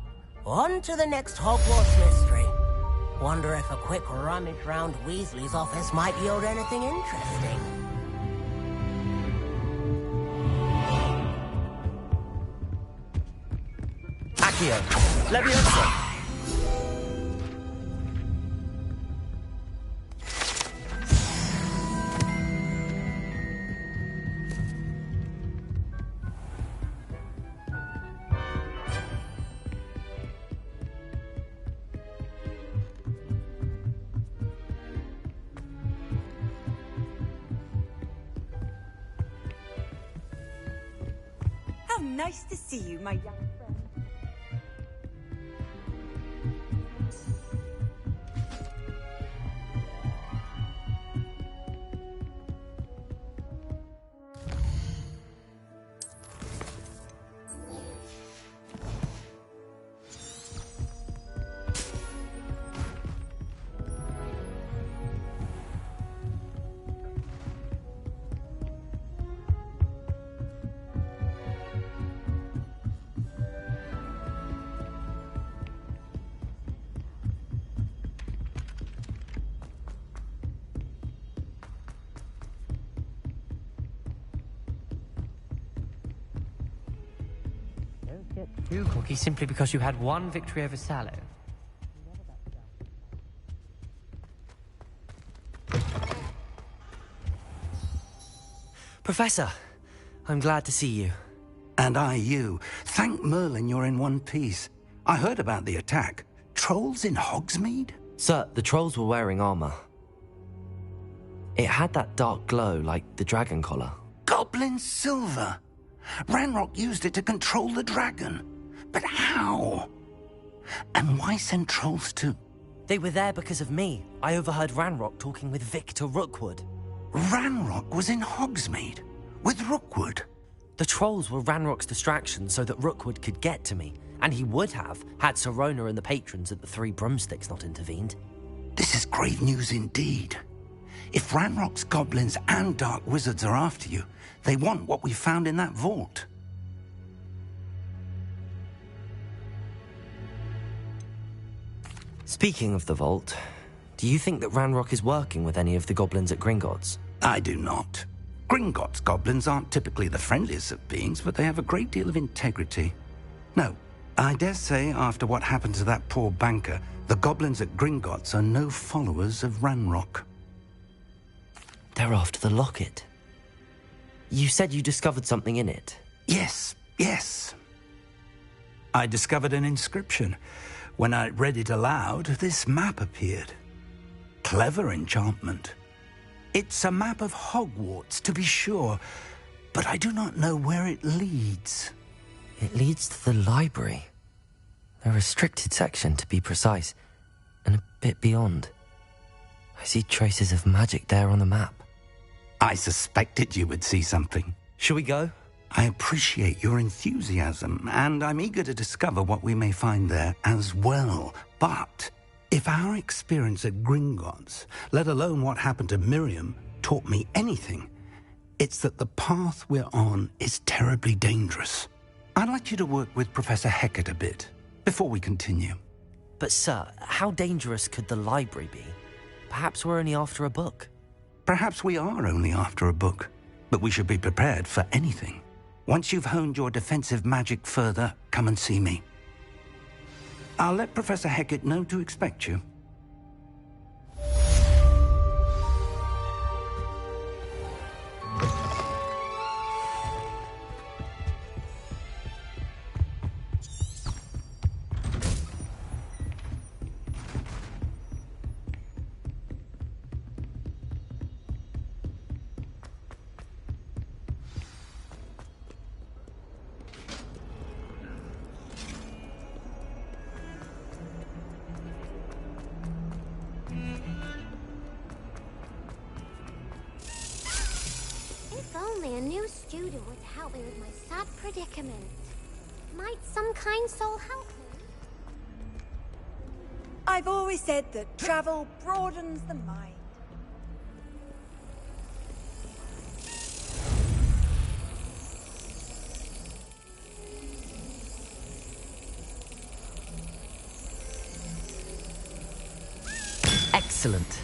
S3: on to the next Hogwarts mystery. Wonder if a quick rummage round Weasley's office might yield anything interesting.
S2: Accio. Leviosa.
S19: nice to see you, my young friend.
S16: Too cocky simply because you had one victory over Sallow.
S2: Professor, I'm glad to see you.
S8: And I you. Thank Merlin you're in one piece. I heard about the attack. Trolls in Hogsmeade?
S2: Sir, the trolls were wearing armor. It had that dark glow like the dragon collar.
S8: Goblin silver! Ranrock used it to control the dragon. But how? And why send trolls too?
S2: They were there because of me. I overheard Ranrock talking with Victor Rookwood.
S8: Ranrock was in Hogsmeade? With Rookwood?
S2: The trolls were Ranrock's distraction so that Rookwood could get to me. And he would have, had Sirona and the patrons at the Three Broomsticks not intervened.
S8: This is grave news indeed. If Ranrock's goblins and dark wizards are after you, they want what we found in that vault.
S2: Speaking of the vault, do you think that Ranrock is working with any of the goblins at Gringotts?
S8: I do not. Gringotts goblins aren't typically the friendliest of beings, but they have a great deal of integrity. No, I dare say after what happened to that poor banker, the goblins at Gringotts are no followers of Ranrock.
S2: They're after the locket. You said you discovered something in it.
S8: Yes. I discovered an inscription. When I read it aloud, this map appeared. Clever enchantment. It's a map of Hogwarts, to be sure, but I do not know where it leads.
S2: It leads to the library. A restricted section, to be precise, and a bit beyond. I see traces of magic there on the map.
S8: I suspected you would see something.
S2: Shall we go?
S8: I appreciate your enthusiasm, and I'm eager to discover what we may find there as well. But if our experience at Gringotts, let alone what happened to Miriam, taught me anything, it's that the path we're on is terribly dangerous. I'd like you to work with Professor Hecat a bit before we continue.
S2: But sir, how dangerous could the library be? Perhaps we're only after a book.
S8: Perhaps we are only after a book, but we should be prepared for anything. Once you've honed your defensive magic further, come and see me. I'll let Professor Hecat know to expect you.
S17: A new student would help me with my sad predicament. Might some kind soul help me?
S19: I've always said that travel broadens the mind.
S2: Excellent.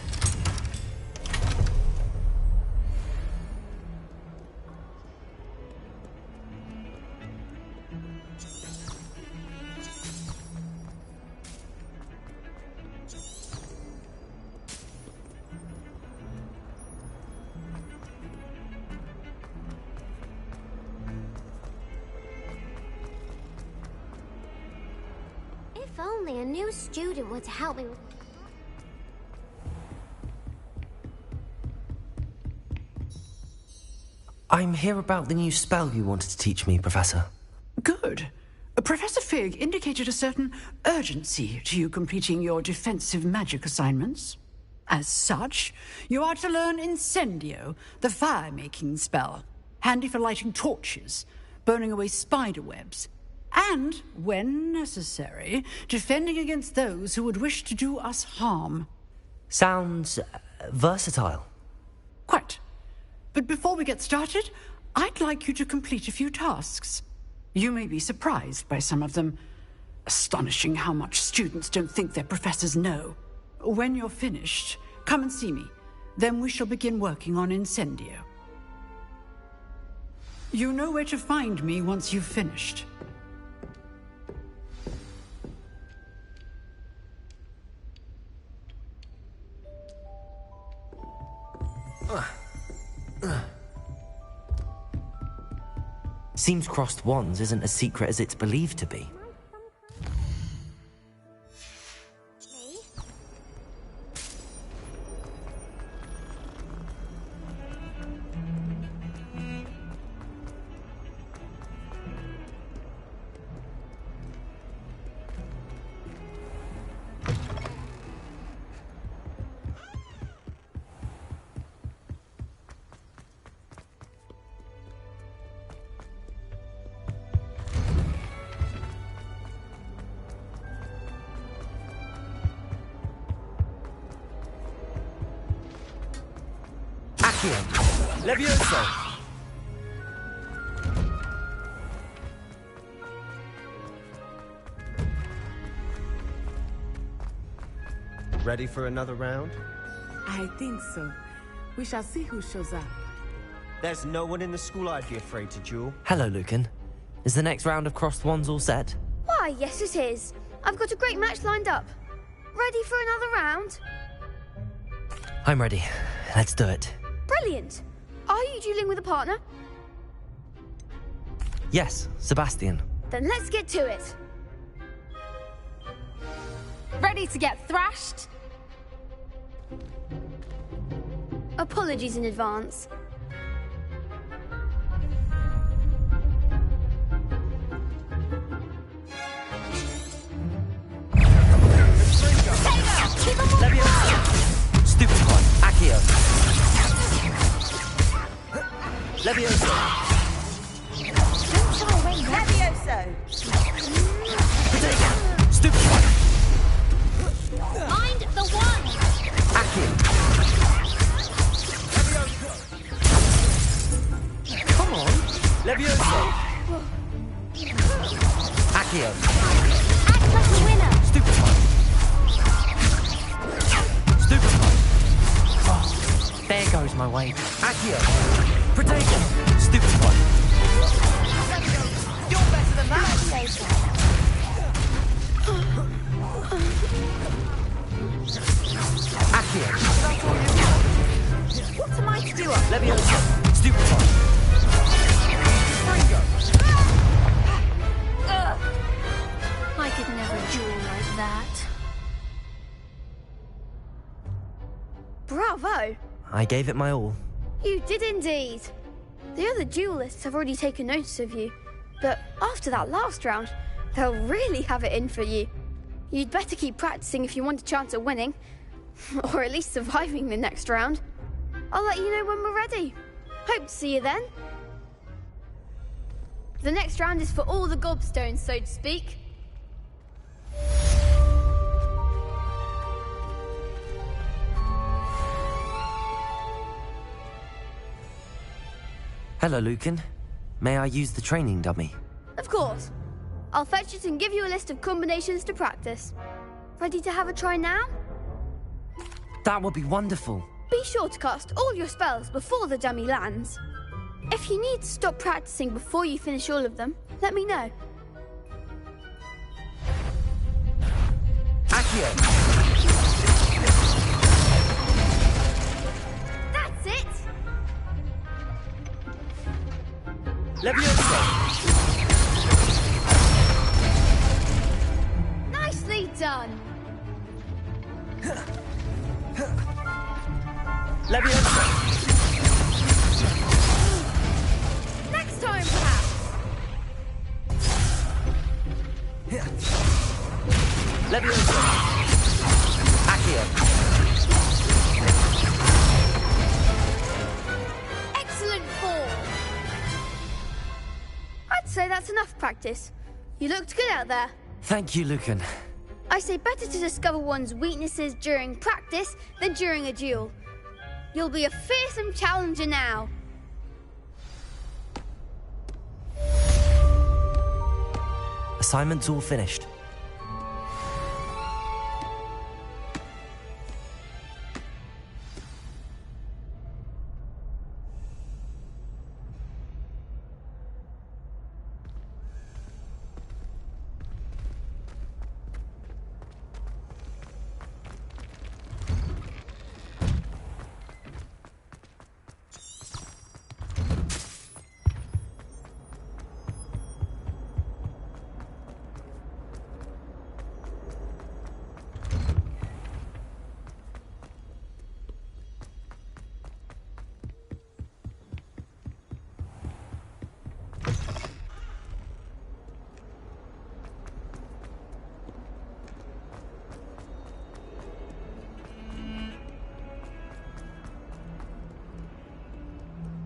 S17: If only a new student were to help me with...
S2: I'm here about the new spell you wanted to teach me, Professor.
S20: Good. Professor Fig indicated a certain urgency to you completing your defensive magic assignments. As such, you are to learn Incendio, the fire-making spell, handy for lighting torches, burning away spider webs, and, when necessary, defending against those who would wish to do us harm.
S2: Sounds versatile.
S20: Quite. But before we get started, I'd like you to complete a few tasks. You may be surprised by some of them. Astonishing how much students don't think their professors know. When you're finished, come and see me. Then we shall begin working on Incendio. You know where to find me once you've finished.
S2: Seems crossed wands isn't as secret as it's believed to be. Levioso!
S1: Ready for another round?
S21: I think so. We shall see who shows up.
S1: There's no one in the school I'd be afraid to duel.
S2: Hello, Lucan. Is the next round of crossed wands all set?
S22: Why, yes it is. I've got a great match lined up. Ready for another round?
S2: I'm ready. Let's do it.
S22: Brilliant. Are you dueling with a partner?
S2: Yes, Sebastian.
S22: Then let's get to it.
S23: Ready to get thrashed?
S22: Apologies in advance.
S2: Stupid one. Accio. Levioso.
S23: Levioso.
S2: Stupid one.
S23: Mind the one.
S2: Accio. Come on. Levioso. Accio.
S23: Act like a winner.
S2: Stupid one. Stupid one. Oh, there goes my way. Accio. Protego. Stupid one.
S23: You're better than that.
S2: Accio.
S23: What am I to do up?
S2: Levioso. Stupid one.
S22: I could never duel like that. Bravo!
S2: I gave it my all.
S22: You did indeed. The other duelists have already taken notice of you, but after that last round, they'll really have it in for you. You'd better keep practicing if you want a chance at winning, or at least surviving the next round. I'll let you know when we're ready. Hope to see you then. The next round is for all the gobstones, so to speak.
S2: Hello, Lucan. May I use the training dummy?
S22: Of course. I'll fetch it and give you a list of combinations to practice. Ready to have a try now?
S2: That would be wonderful.
S22: Be sure to cast all your spells before the dummy lands. If you need to stop practicing before you finish all of them, let me know.
S2: Accio!
S22: That's it!
S2: Levioso!
S22: Nicely done!
S2: Levioso!
S22: Next time, perhaps! say that's enough practice. You looked good out there.
S2: Thank you, Lucan.
S22: I say better to discover one's weaknesses during practice than during a duel. You'll be a fearsome challenger now.
S2: Assignment's all finished.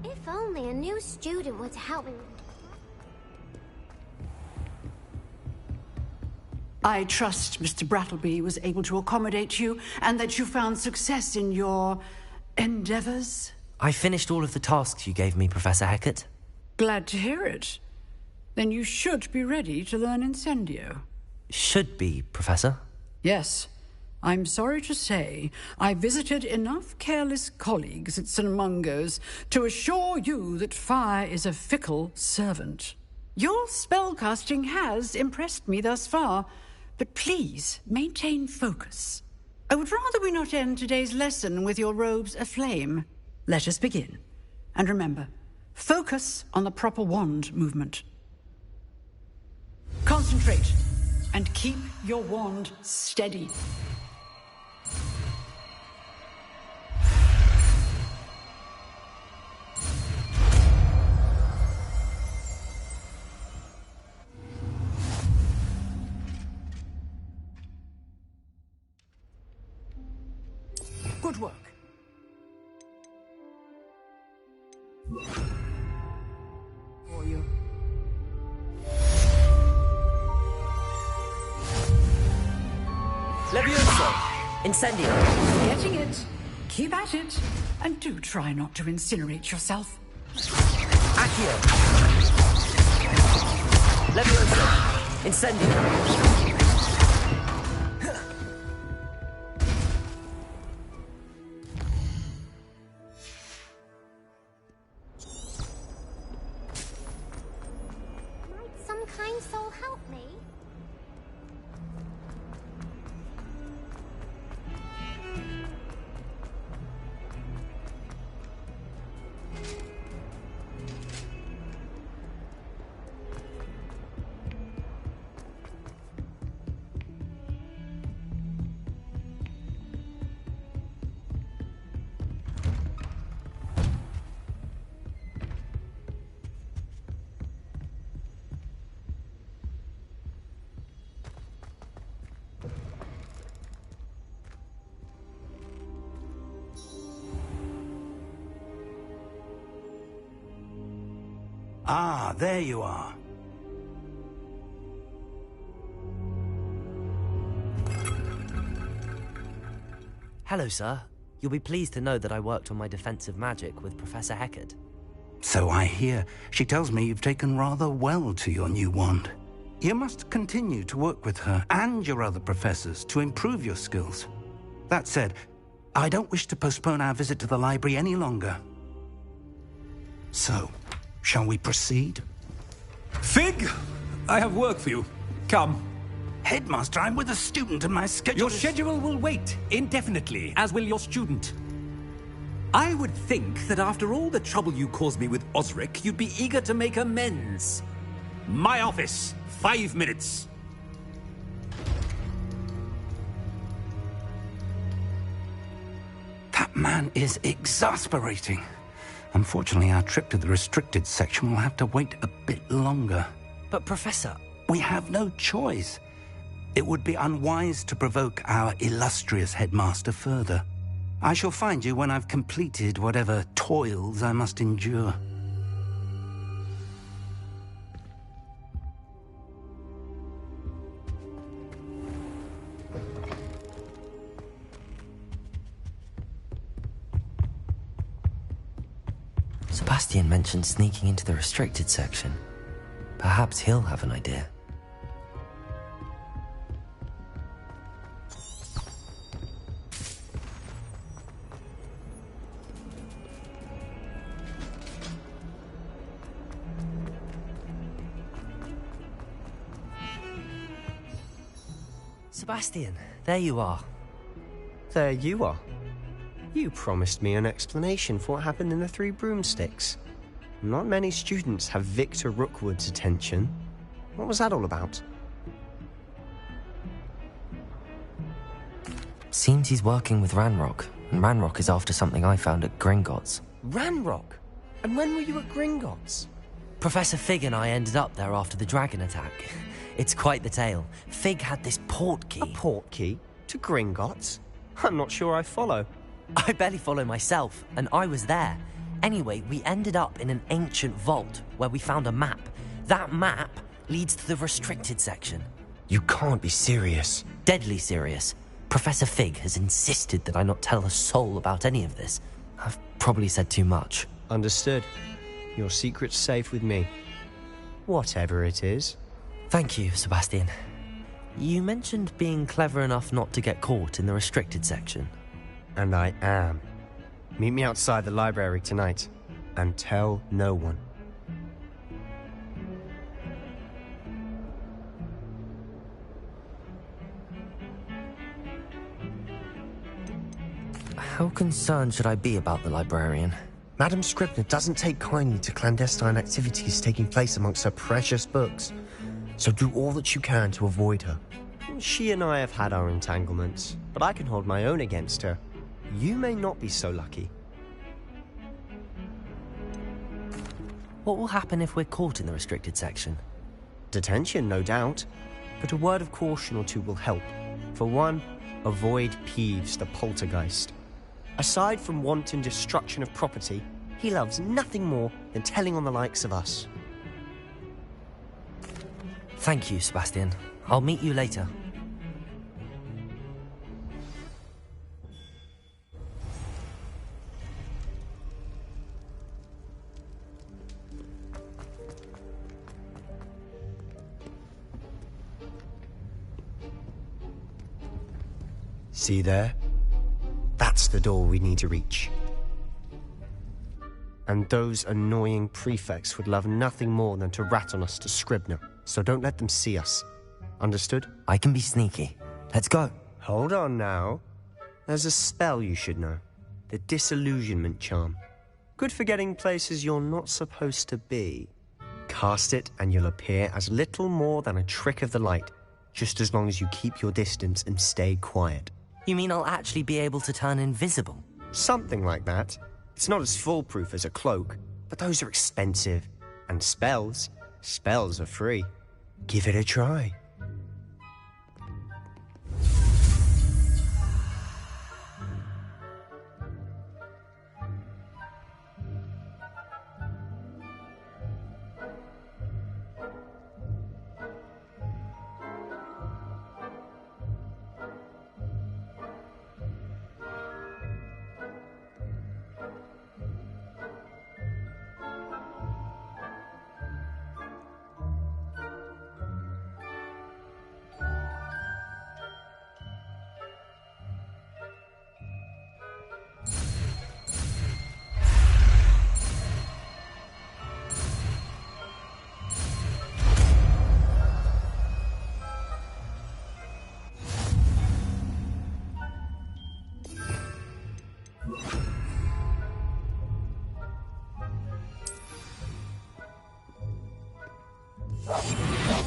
S17: If only a new student were to help me with...
S20: I trust Mr. Brattleby was able to accommodate you and that you found success in your endeavors.
S2: I finished all of the tasks you gave me, Professor Hecat.
S20: Glad to hear it. Then you should be ready to learn Incendio.
S2: Should be, Professor.
S20: Yes. I'm sorry to say, I visited enough careless colleagues at St. Mungo's to assure you that fire is a fickle servant. Your spellcasting has impressed me thus far, but please maintain focus. I would rather we not end today's lesson with your robes aflame. Let us begin. And remember, focus on the proper wand movement. Concentrate and keep your wand steady. Good work. For you.
S2: Levioso! Incendio!
S20: Getting it. Keep at it. And do try not to incinerate yourself.
S2: Accio! Levioso! Incendio!
S17: Some kind soul help me?
S14: Ah, there you are.
S2: Hello, sir. You'll be pleased to know that I worked on my defensive magic with Professor Hecat.
S14: So I hear. She tells me you've taken rather well to your new wand. You must continue to work with her and your other professors to improve your skills. That said, I don't wish to postpone our visit to the library any longer. So, shall we proceed?
S4: Fig! I have work for you. Come.
S14: Headmaster, I'm with a student and my schedule
S4: Your schedule will wait indefinitely, as will your student. I would think that after all the trouble you caused me with Osric, you'd be eager to make amends. My office, 5 minutes.
S14: That man is exasperating. Unfortunately, our trip to the restricted section will have to wait a bit longer.
S2: But, Professor...
S14: We have no choice. It would be unwise to provoke our illustrious headmaster further. I shall find you when I've completed whatever toils I must endure.
S2: Sebastian mentioned sneaking into the restricted section. Perhaps he'll have an idea. Sebastian, there you are.
S1: There you are. You promised me an explanation for what happened in the Three Broomsticks. Not many students have Victor Rookwood's attention. What was that all about?
S2: Seems he's working with Ranrock, and Ranrock is after something I found at Gringotts.
S1: Ranrock? And when were you at Gringotts?
S2: Professor Fig and I ended up there after the dragon attack. It's quite the tale. Fig had this port key.
S1: A port key? To Gringotts? I'm not sure I follow.
S2: I barely follow myself, and I was there. Anyway, we ended up in an ancient vault where we found a map. That map leads to the restricted section.
S1: You can't be serious.
S2: Deadly serious. Professor Fig has insisted that I not tell a soul about any of this. I've probably said too much.
S1: Understood. Your secret's safe with me. Whatever it is.
S2: Thank you, Sebastian. You mentioned being clever enough not to get caught in the restricted section.
S1: And I am. Meet me outside the library tonight, and tell no one.
S2: How concerned should I be about the librarian?
S1: Madam Scribner doesn't take kindly to clandestine activities taking place amongst her precious books, so do all that you can to avoid her. She and I have had our entanglements, but I can hold my own against her. You may not be so lucky.
S2: What will happen if we're caught in the restricted section?
S1: Detention, no doubt, but a word of caution or two will help. For one, avoid Peeves, the poltergeist. Aside from wanton destruction of property, he loves nothing more than telling on the likes of us.
S2: Thank you, Sebastian. I'll meet you later.
S1: See there? That's the door we need to reach. And those annoying prefects would love nothing more than to rat on us to Scribner, so don't let them see us. Understood?
S2: I can be sneaky. Let's go.
S1: Hold on now. There's a spell you should know. The Disillusionment Charm. Good for getting places you're not supposed to be. Cast it and you'll appear as little more than a trick of the light, just as long as you keep your distance and stay quiet.
S2: You mean I'll actually be able to turn invisible?
S1: Something like that. It's not as foolproof as a cloak, but those are expensive. And spells are free. Give it a try.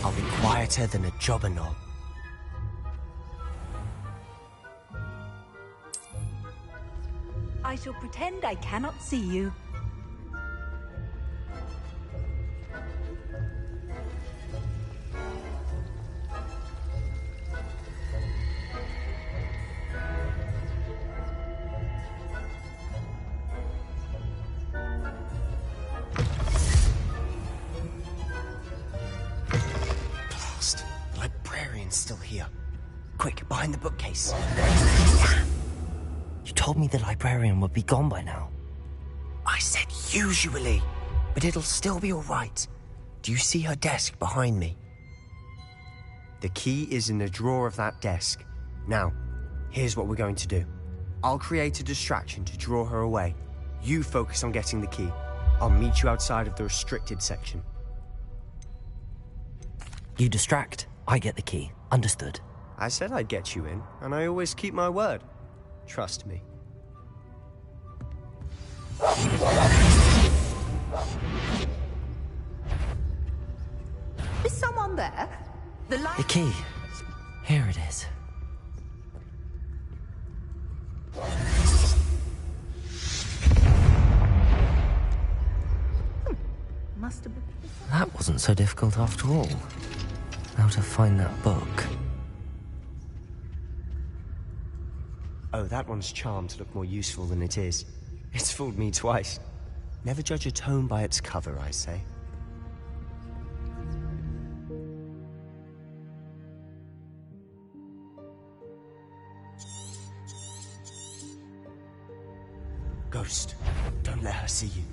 S1: I'll be quieter than a jobberknoll.
S19: I shall pretend I cannot see you.
S1: Blast! The librarian's still here. Quick, behind the bookcase.
S2: You told me the librarian would be gone by now.
S1: I I said usually, but it'll still be all right. Do you see her desk behind me? The key is in the drawer of that desk. Now, here's what we're going to do. I'll create a distraction to draw her away. You focus on getting the key. I'll meet you outside of the restricted section.
S2: You distract, I get the key. Understood.
S1: I said I'd get you in, and I always keep my word. Trust me.
S19: Is someone there?
S2: The key. Here it is.
S19: Must have been.
S2: That wasn't so difficult after all. How to find that book.
S1: Oh, that one's charmed to look more useful than it is. It's fooled me twice. Never judge a tome by its cover, I say. Ghost, don't let her see you.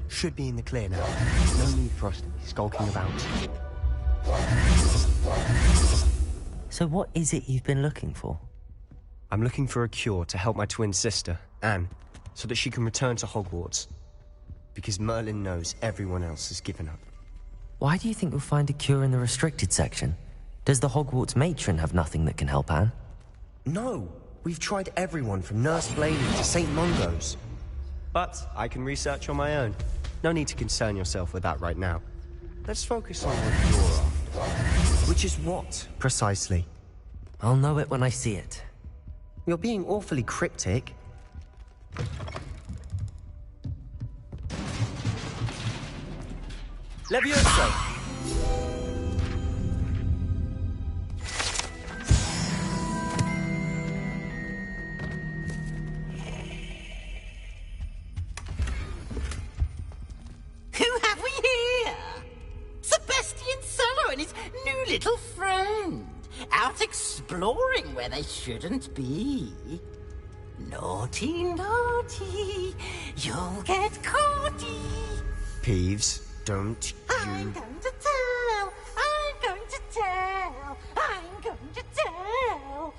S1: Should be in the clear now. No need for us to be skulking about.
S2: So what is it you've been looking for?
S1: I'm looking for a cure to help my twin sister, Anne, so that she can return to Hogwarts. Because Merlin knows everyone else has given up.
S2: Why do you think you'll find a cure in the restricted section? Does the Hogwarts matron have nothing that can help Anne?
S1: No! We've tried everyone from Nurse Blaney to St. Mungo's. But I can research on my own. No need to concern yourself with that right now. Let's focus on what you're after. Which is what, precisely?
S2: I'll know it when I see it.
S1: You're being awfully cryptic. Levioso!
S5: Who have we here? Sebastian Solo and his new little friend. Out exploring where they shouldn't be. Naughty, naughty, you'll get caughty.
S1: Peeves, don't you...
S5: I'm going to tell, I'm going to tell, I'm going to tell.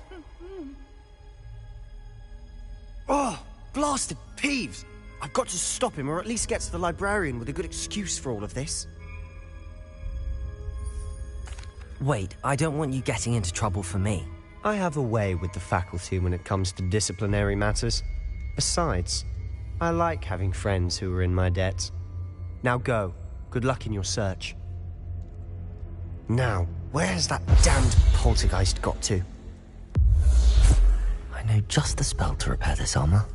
S1: Oh, blasted Peeves! I've got to stop him, or at least get to the librarian with a good excuse for all of this.
S2: Wait, I don't want you getting into trouble for me.
S1: I have a way with the faculty when it comes to disciplinary matters. Besides, I like having friends who are in my debt. Now go. Good luck in your search. Now, where's that damned poltergeist got to?
S2: I know just the spell to repair this armor.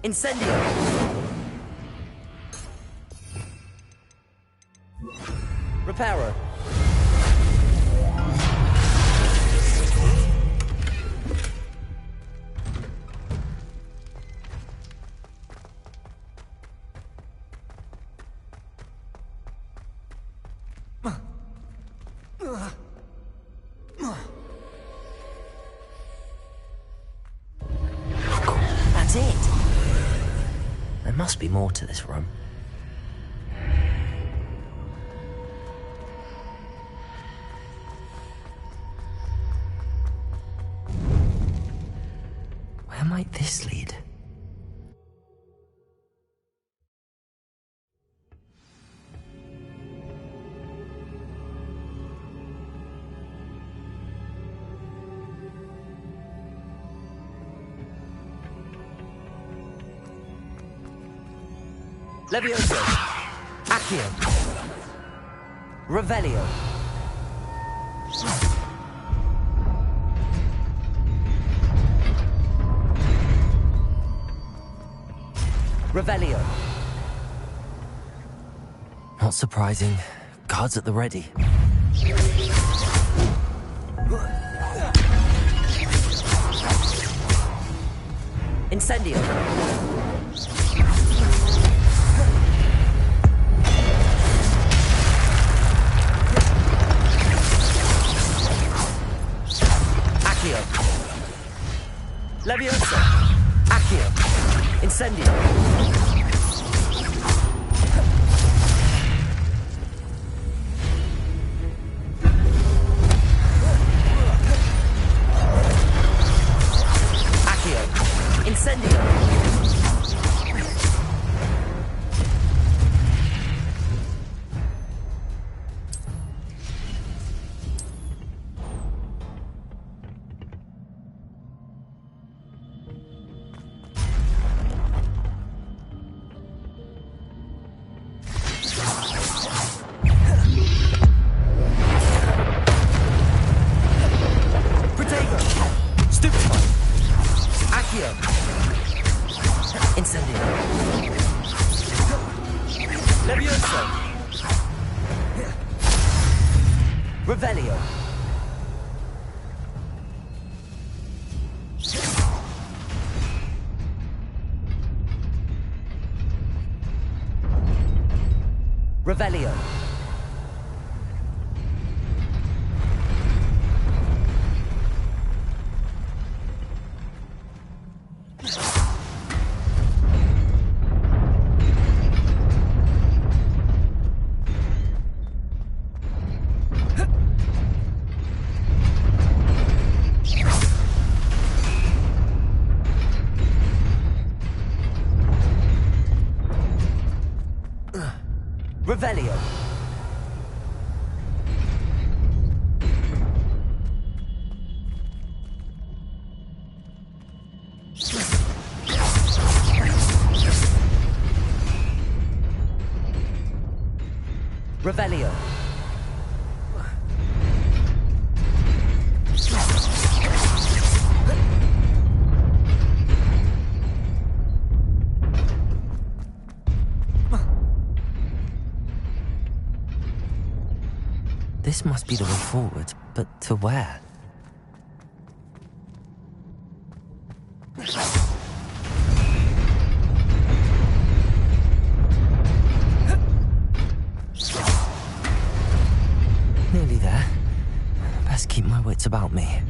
S2: Incendio! Reparo! That's it! There must be more to this room. Where might this lead? Levioso. Accio. Revelio. Revelio.
S7: Not surprising. Guards at the ready.
S2: Incendio. Accio. Levioso. Accio. Incendio. Incendio! Protego! Stupefy! Accio! Incendio. Levioso. Revelio. Revelio. Revelio. Revelio.
S7: This must be the way forward, but to where? Nearly there. Best keep my wits about me.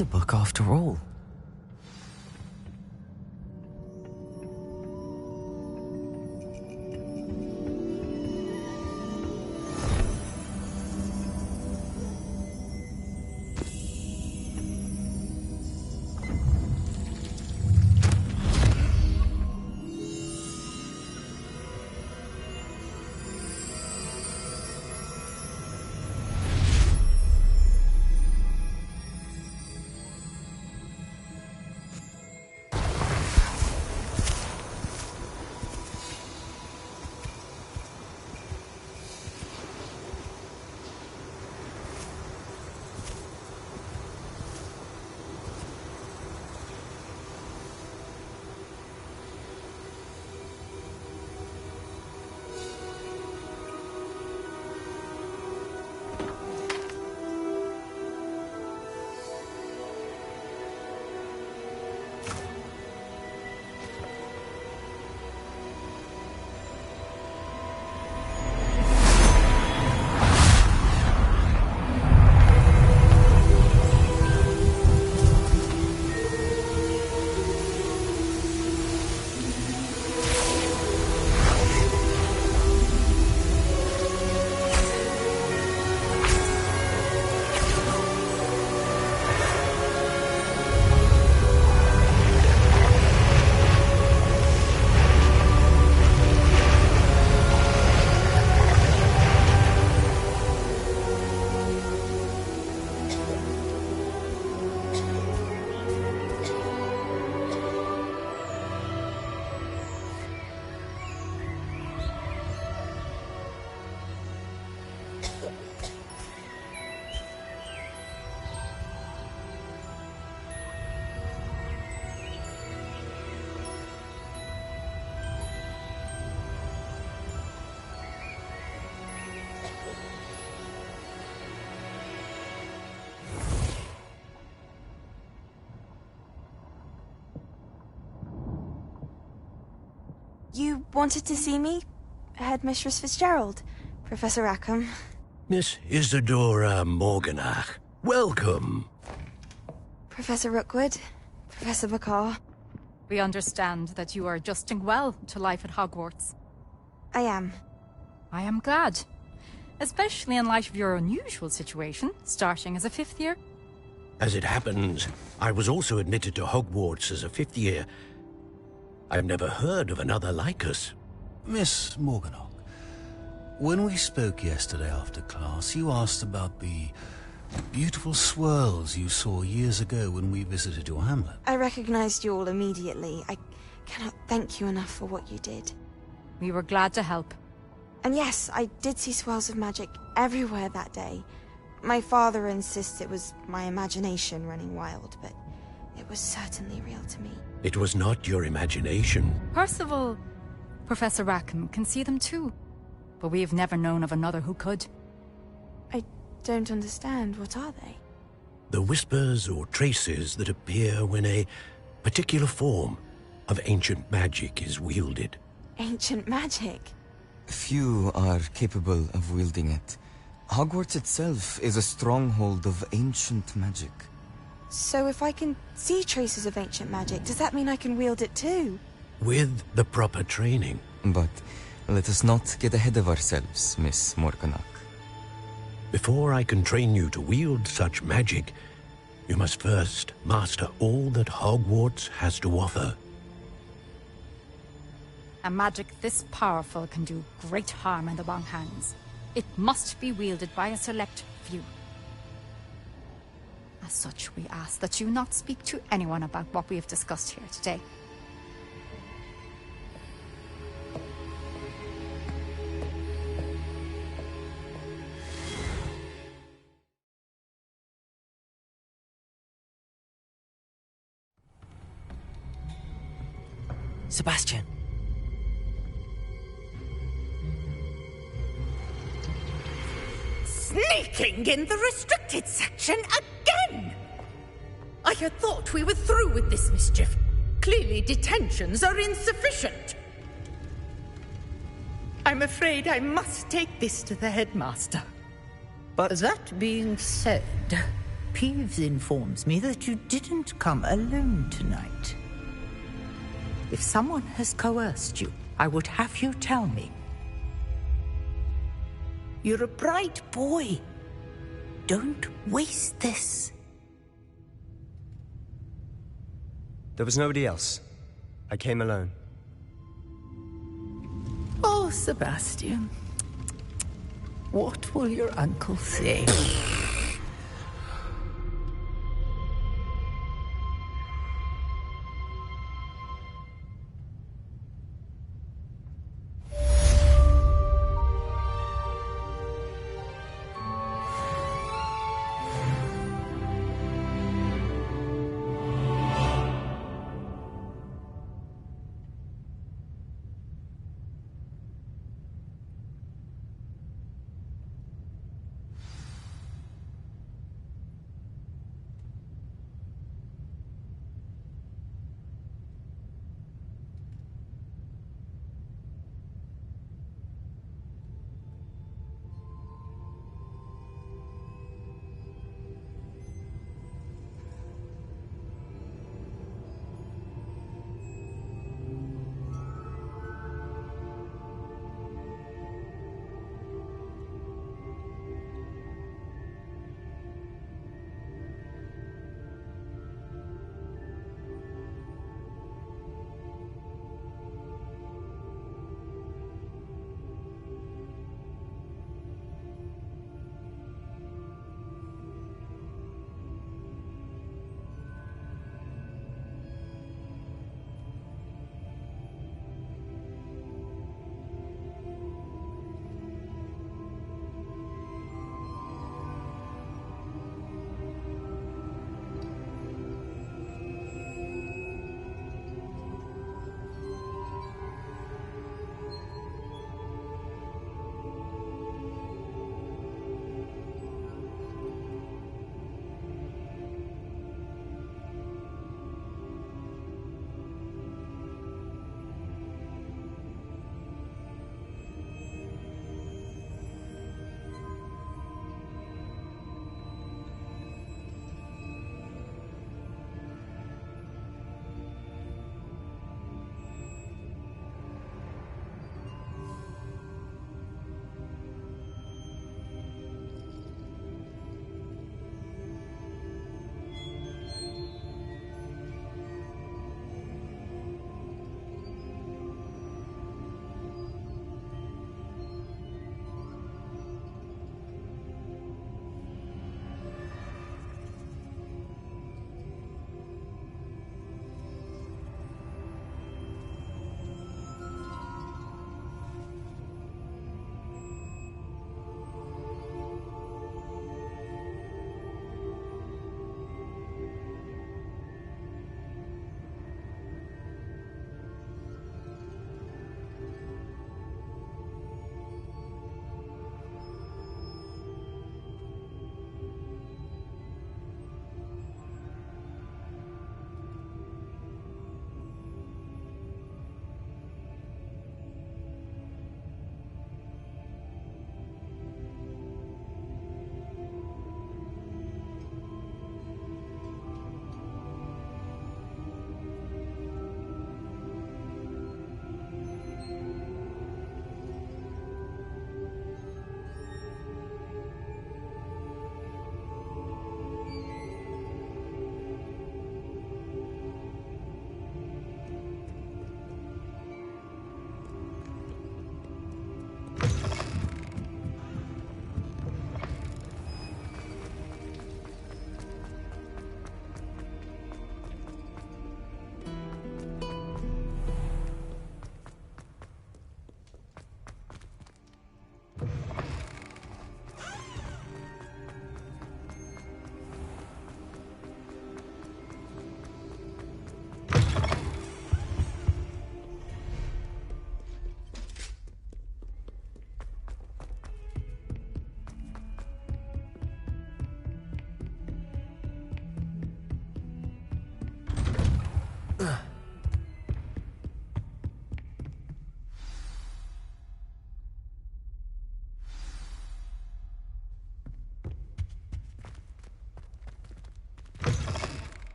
S7: A book after all.
S9: You wanted to see me? Headmistress Fitzgerald, Professor Rackham.
S8: Miss Isadora Morganach, welcome.
S9: Professor Rookwood, Professor Bakar.
S10: We understand that you are adjusting well to life at Hogwarts.
S9: I am.
S10: I am glad. Especially in light of your unusual situation, starting as a 5th year.
S8: As it happens, I was also admitted to Hogwarts as a 5th year. I've never heard of another like us.
S12: Miss Morganach, when we spoke yesterday after class, you asked about the beautiful swirls you saw years ago when we visited your hamlet.
S9: I recognized you all immediately. I cannot thank you enough for what you did.
S10: We were glad to help.
S9: And yes, I did see swirls of magic everywhere that day. My father insists it was my imagination running wild, but it was certainly real to me.
S8: It was not your imagination.
S10: Percival, Professor Rackham can see them too. But we have never known of another who could.
S9: I don't understand. What are they?
S8: The whispers or traces that appear when a particular form of ancient magic is wielded.
S9: Ancient magic?
S24: Few are capable of wielding it. Hogwarts itself is a stronghold of ancient magic.
S9: So if I can see traces of ancient magic, does that mean I can wield it too?
S8: With the proper training.
S24: But let us not get ahead of ourselves, Miss Morganach.
S8: Before I can train you to wield such magic, you must first master all that Hogwarts has to offer.
S10: A magic this powerful can do great harm in the wrong hands. It must be wielded by a select few. As such, we ask that you not speak to anyone about what we have discussed here today.
S2: Sebastian.
S25: Sneaking in the restricted section again! I had thought we were through with this mischief. Clearly detentions are insufficient. I'm afraid I must take this to the headmaster.
S2: But
S26: that being said, Peeves informs me that you didn't come alone tonight. If someone has coerced you, I would have you tell me. You're a bright boy. Don't waste this.
S1: There was nobody else. I came alone.
S26: Oh, Sebastian. What will your uncle say?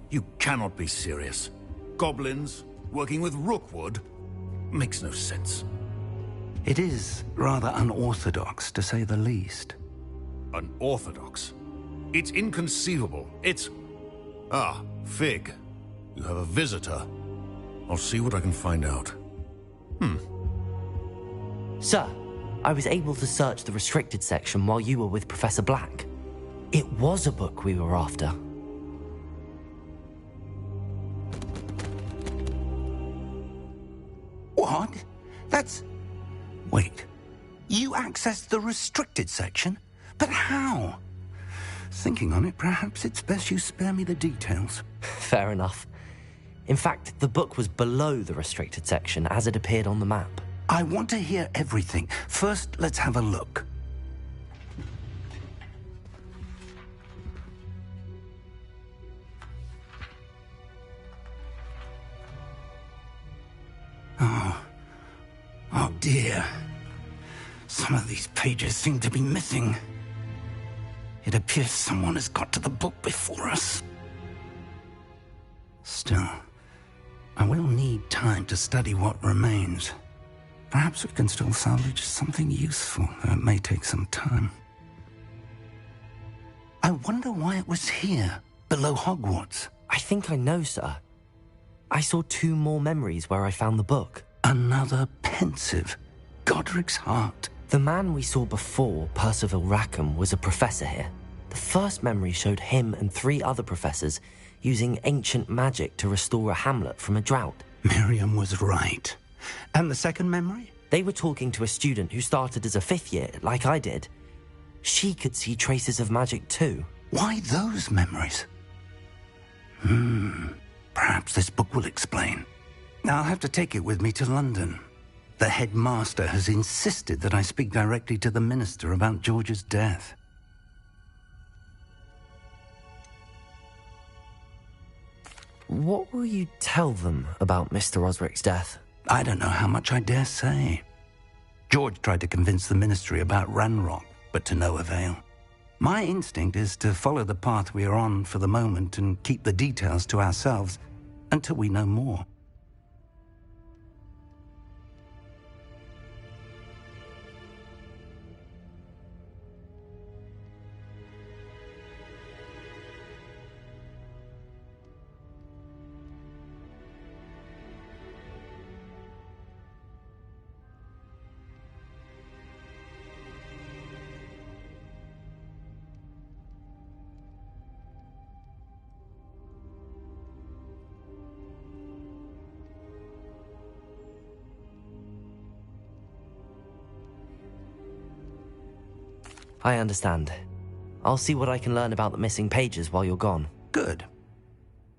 S12: You cannot be serious. Goblins, working with Rookwood? Makes no sense.
S14: It is rather unorthodox, to say the least.
S12: Unorthodox? It's inconceivable. It's... Ah, Fig. You have a visitor. I'll see what I can find out.
S7: Sir, I was able to search the restricted section while you were with Professor Black. It was a book we were after.
S14: What? That's... Wait. You accessed the restricted section? But how? Thinking on it, perhaps it's best you spare me the details.
S7: Fair enough. In fact, the book was below the restricted section as it appeared on the map.
S14: I want to hear everything. First, let's have a look. Oh dear. Some of these pages seem to be missing. It appears someone has got to the book before us. Still, I will need time to study what remains. Perhaps we can still salvage something useful, though it may take some time. I wonder why it was here, below Hogwarts.
S7: I think I know, sir. I saw 2 more memories where I found the book.
S14: Another pensive. Godric's heart.
S7: The man we saw before, Percival Rackham, was a professor here. The first memory showed him and 3 other professors using ancient magic to restore a hamlet from a drought.
S14: Miriam was right. And the second memory?
S7: They were talking to a student who started as a 5th year, like I did. She could see traces of magic too.
S14: Why those memories? Perhaps this book will explain. I'll have to take it with me to London. The headmaster has insisted that I speak directly to the minister about George's death.
S7: What will you tell them about Mr. Osric's death?
S14: I don't know how much I dare say. George tried to convince the ministry about Ranrock, but to no avail. My instinct is to follow the path we are on for the moment and keep the details to ourselves until we know more.
S7: I understand. I'll see what I can learn about the missing pages while you're gone.
S14: Good.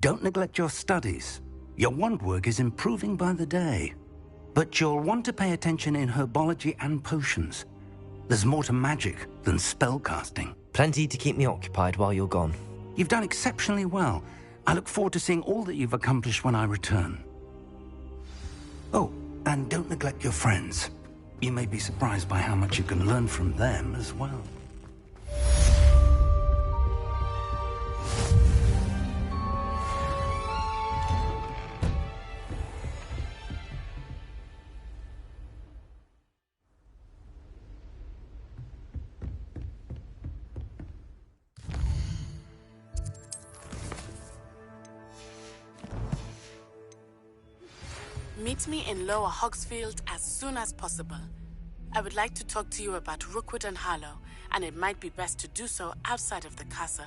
S14: Don't neglect your studies. Your wand work is improving by the day. But you'll want to pay attention in herbology and potions. There's more to magic than spellcasting.
S7: Plenty to keep me occupied while you're gone.
S14: You've done exceptionally well. I look forward to seeing all that you've accomplished when I return. Oh, and don't neglect your friends. You may be surprised by how much you can learn from them as well.
S3: Meet me in Lower Hogsfield as soon as possible. I would like to talk to you about Rookwood and Harlow, and it might be best to do so outside of the castle.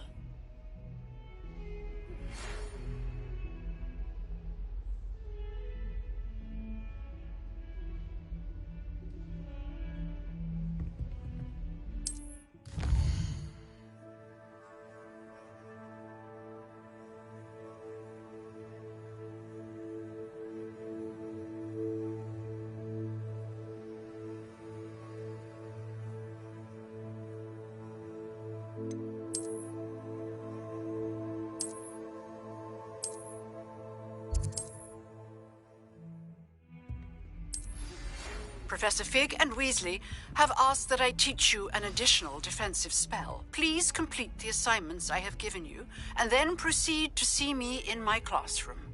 S20: Professor Fig and Weasley have asked that I teach you an additional defensive spell. Please complete the assignments I have given you, and then proceed to see me in my classroom.